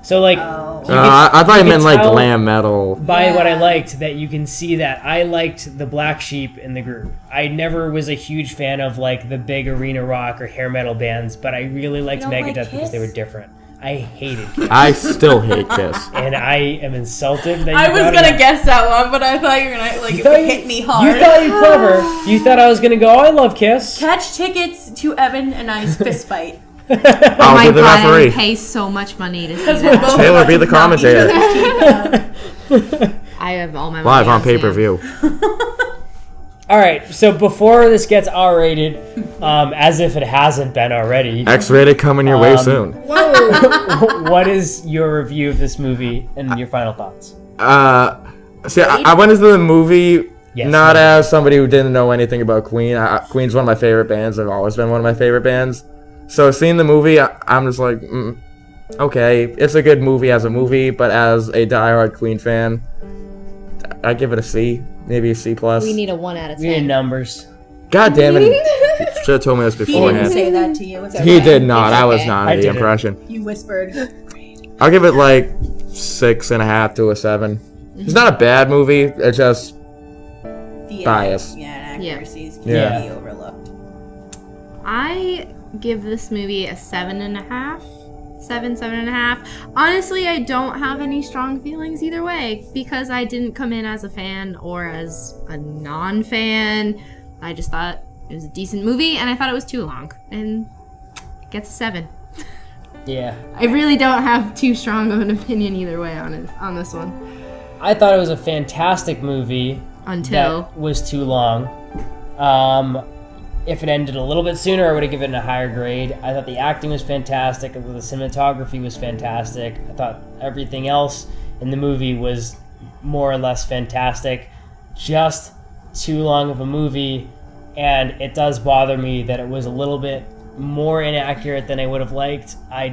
So like, Oh. you can- I thought you can meant like tell glam metal. by what I Yeah. liked that you can see that I liked the Black Sheep in the group. I never was a huge fan of like the big arena rock or hair metal bands, but I really liked You don't like Megadeth because they were Kiss? different. I hated Kiss. I still hate Kiss. And I am insulted that you I was brought it gonna up. guess that one, but I thought you were gonna like You thought hit me hard. You thought you were clever. You thought I was gonna go, oh, I love Kiss. Catch tickets to Evan and I's fist fight. Oh I'll my be the god, I would referee. pay so much money to see Because we're that. both Taylor, about be to the knock each commentator. other's teeth out. I have all my money Live on Sam. pay-per-view. All right, so before this gets R-rated, as if it hasn't been already, X-rated coming your way soon. what is your review of this movie and your final thoughts? See, I went into the movie Yes, not you did. as somebody who didn't know anything about Queen. Queen's one of my favorite bands. They've always been one of my favorite bands. So seeing the movie, I'm just like, okay, it's a good movie as a movie, but as a diehard Queen fan, I give it a C, maybe a C+. We need a 1 out of 10. We need numbers. God damn it! You should have told me this He didn't beforehand. say that to you. It's He okay. did not. It's I was okay. not I the didn't. impression. You whispered. I'll give it like 6.5 to a 7. It's not a bad movie. It's just The Bias. inaccuracies can Yeah. be overlooked. I give this movie a 7.5. 7.5. Honestly, I don't have any strong feelings either way because I didn't come in as a fan or as a non-fan. I just thought it was a decent movie and I thought it was too long. And it gets a 7. Yeah. I really don't have too strong of an opinion either way on this one. I thought it was a fantastic movie. Until That was too long. If it ended a little bit sooner, I would have given it a higher grade. I thought the acting was fantastic. The cinematography was fantastic. I thought everything else in the movie was more or less fantastic. Just too long of a movie, and it does bother me that it was a little bit more inaccurate than I would have liked. I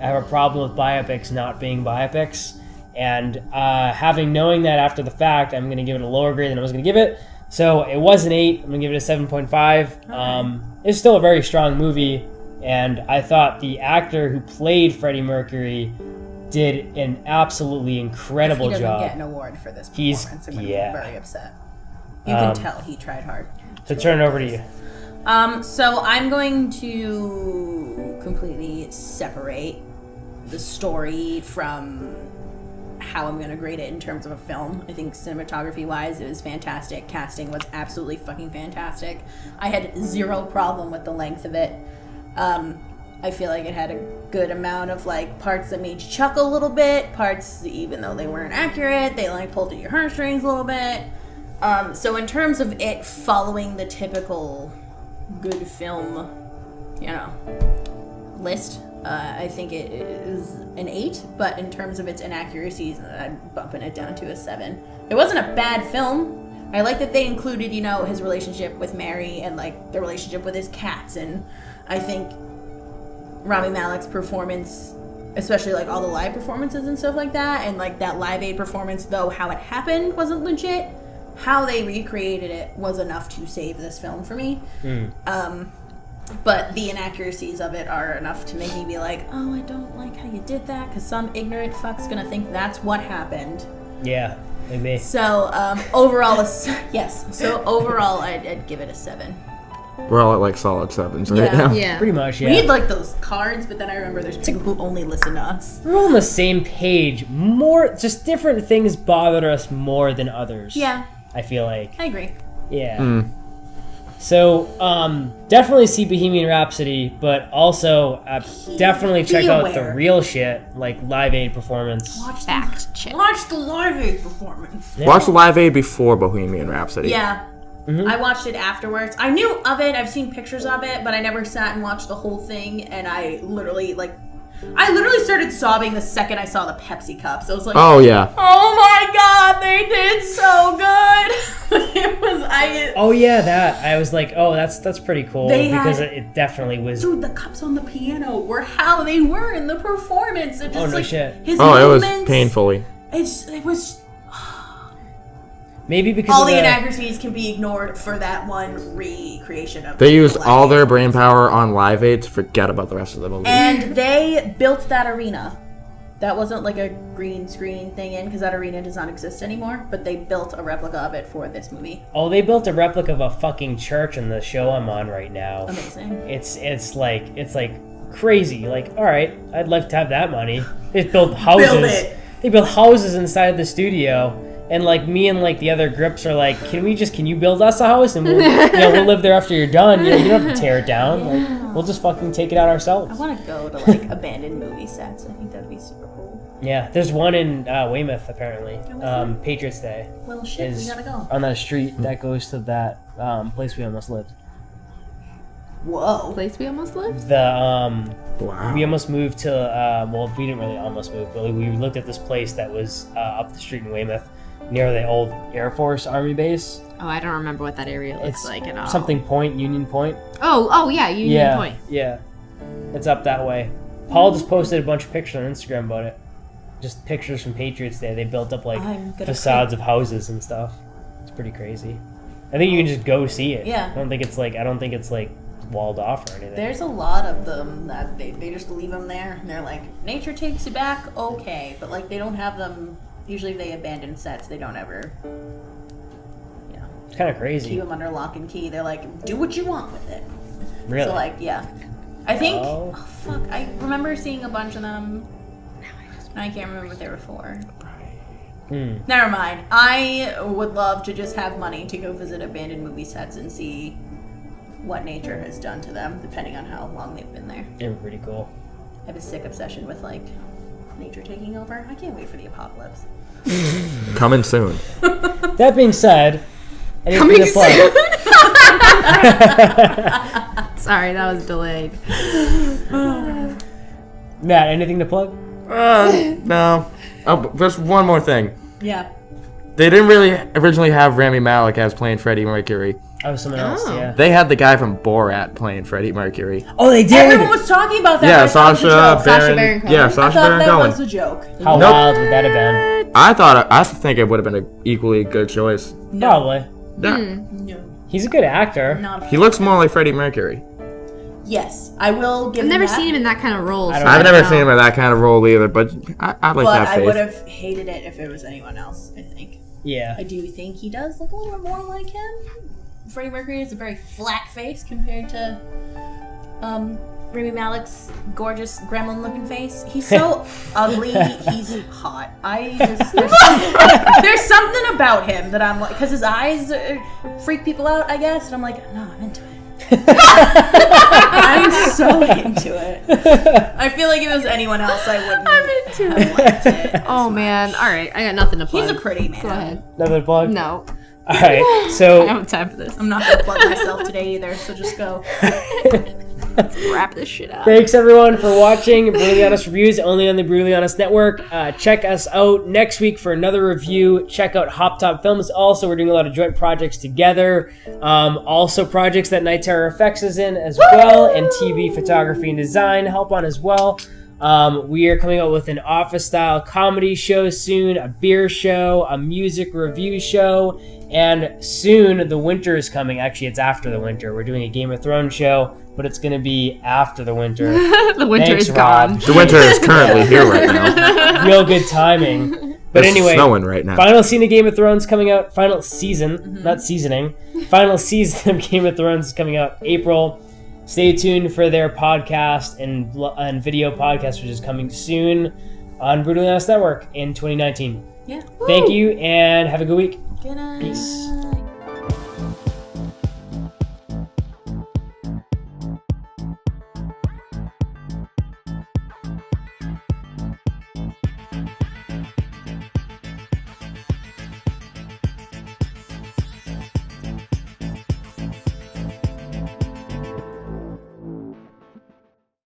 have a problem with biopics not being biopics, and knowing that after the fact, I'm going to give it a lower grade than I was going to give it. So it was an 8. I'm going to give it a 7.5. It's still a very strong movie, and I thought the actor who played Freddie Mercury did an absolutely incredible He doesn't job. get an award for this He's- performance. I'm gonna yeah. be very upset. You can tell he tried hard. So turn it over to you. So I'm going to completely separate the story from how I'm going to grade it in terms of a film. I think cinematography-wise, it was fantastic. Casting was absolutely fucking fantastic. I had zero problem with the length of it. I feel like it had a good amount of like parts that made you chuckle a little bit, parts even though they weren't accurate, they like pulled at your heartstrings a little bit. So in terms of it following the typical good film, list, I think it is an 8, but in terms of its inaccuracies, I'm bumping it down to a 7. It wasn't a bad film. I like that they included, his relationship with Mary and like the relationship with his cats, and I think Rami Malek's performance, especially like all the live performances and stuff like that, and like that Live Aid performance, though how it happened wasn't legit, how they recreated it was enough to save this film for me. But the inaccuracies of it are enough to make me be like, oh, I don't like how you did that, because some ignorant fuck's gonna think that's what happened. Yeah, like me. So overall, yes. So overall, I'd give it a 7. We're all at like solid 7s right now. yeah. Pretty much, yeah. We need like those cards, but then I remember there's people who only listen to us. We're all on the same page. Just different things bothered us more than others. Yeah, I feel like. I agree. Yeah. So, definitely see Bohemian Rhapsody, but also definitely check out the aware. real shit, like Live Aid performance. Fact check. Watch the Live Aid performance. Yeah. Watch Live Aid before Bohemian Rhapsody. Yeah. I watched it afterwards. I knew of it. I've seen pictures of it, but I never sat and watched the whole thing. And I literally started sobbing the second I saw the Pepsi cups. I was like, Oh yeah. oh my god, they did so good. Oh yeah, that. I was like, oh, that's pretty cool, They because had- it definitely was. Dude, the cups on the piano were how they were in the performance. It just, Oh, no like, shit. His Oh, it was movements, painfully. It was Maybe because all of the inaccuracies can be ignored for that one recreation of They used Live all Aid. their brain power on Live Aid to forget about the rest of the movie. And they built that arena. That wasn't like a green screen thing in, because that arena does not exist anymore, but they built a replica of it for this movie. Oh, they built a replica of a fucking church in the show I'm on right now. Amazing. It's like crazy. Like, all right, I'd like to have that money. They build houses. Build it. They build houses inside the studio, and like me and like the other grips are like, can you build us a house and we'll we'll live there after you're done. You don't have to tear it down. Like, we'll just fucking take it out ourselves. I want to go to like abandoned movie sets. I think that'd be super cool. Yeah, there's one in Weymouth apparently. Patriots Day. Well, shit, we gotta go. On that street that goes to that place we almost lived. Whoa. Place we almost lived? Wow. We almost moved to, we didn't really almost move, but we looked at this place that was up the street in Weymouth, near the old Air Force Army base. Oh, I don't remember what that area looks like at all. Something Point, Union Point. Oh yeah, Union Point. Yeah. It's up that way. Paul just posted a bunch of pictures on Instagram about it. Just pictures from Patriots Day. They built up like facades of houses and stuff. It's pretty crazy. I think you can just go see it. Yeah. I don't think it's like walled off or anything. There's a lot of them that they just leave them there, and they're like, nature takes you back, okay, but like they don't have them. Usually, if they abandon sets, they don't ever. It's kind of crazy. Keep them under lock and key. They're like, do what you want with it. Really? So like, yeah, I think. Oh fuck! I remember seeing a bunch of them. I can't remember what they were for. Never mind. I would love to just have money to go visit abandoned movie sets and see what nature has done to them, depending on how long they've been there. They were pretty cool. I have a sick obsession with like nature taking over. I can't wait for the apocalypse. Coming soon. That being said, anything to plug? Sorry, that was delayed. Matt, anything to plug? No. Oh, just one more thing. Yeah. They didn't really originally have Rami Malek as playing Freddie Mercury. Oh, someone else, yeah. They had the guy from Borat playing Freddie Mercury. Oh, they did? Everyone was talking about that. Yeah, but I thought it was a joke. Sacha Baron Cohen. Yeah, I Sacha thought Baron that Cohen. was a joke. How wild would that have been? I think it would have been an equally good choice. Probably. Yeah. No. He's a good actor. Not. He looks more like Freddie Mercury. Yes, I will give. I've never that, seen him in that kind of role. I've never seen him in that kind of role either, but I'd like to But have I faith. would have hated it if it was anyone else. I think. Yeah. I do think he does look a little bit more like him. Freddie Mercury has a very flat face compared to Rami Malek's gorgeous gremlin-looking face. He's so ugly. He's hot. There's something about him that I'm like, because his eyes freak people out, I guess, and I'm like, no, I'm into it. I'm so into it. I feel like if it was anyone else, I wouldn't. I'm into have liked it. Oh man! All right, I got nothing to plug. He's a pretty man. Go ahead. Another plug? No, All right, I so don't have time for this. I'm not gonna plug myself today either, so just go. Let's wrap this shit up. thanks everyone for watching Brutally Honest Reviews, only on the Brutally Honest Network. Check us out next week for another review. Check out Hop Top Films. Also, we're doing a lot of joint projects together. Also, projects that Night Terror Effects is in as well, and TV photography and design help on as well. We are coming out with an office-style comedy show soon, a beer show, a music review show, and soon the winter is coming. Actually, it's after the winter. We're doing a Game of Thrones show, but it's going to be after the winter. The winter Thanks, is Rob. gone. The winter is currently here right now. Real good timing. But It's anyway, snowing right now. final scene of Game of Thrones coming out. Final season, not seasoning. Final season of Game of Thrones is coming out April. Stay tuned for their podcast and video podcast, which is coming soon on Brutally Honest Network in 2019. Yeah. Thank you, and have a good week. Good night. Peace.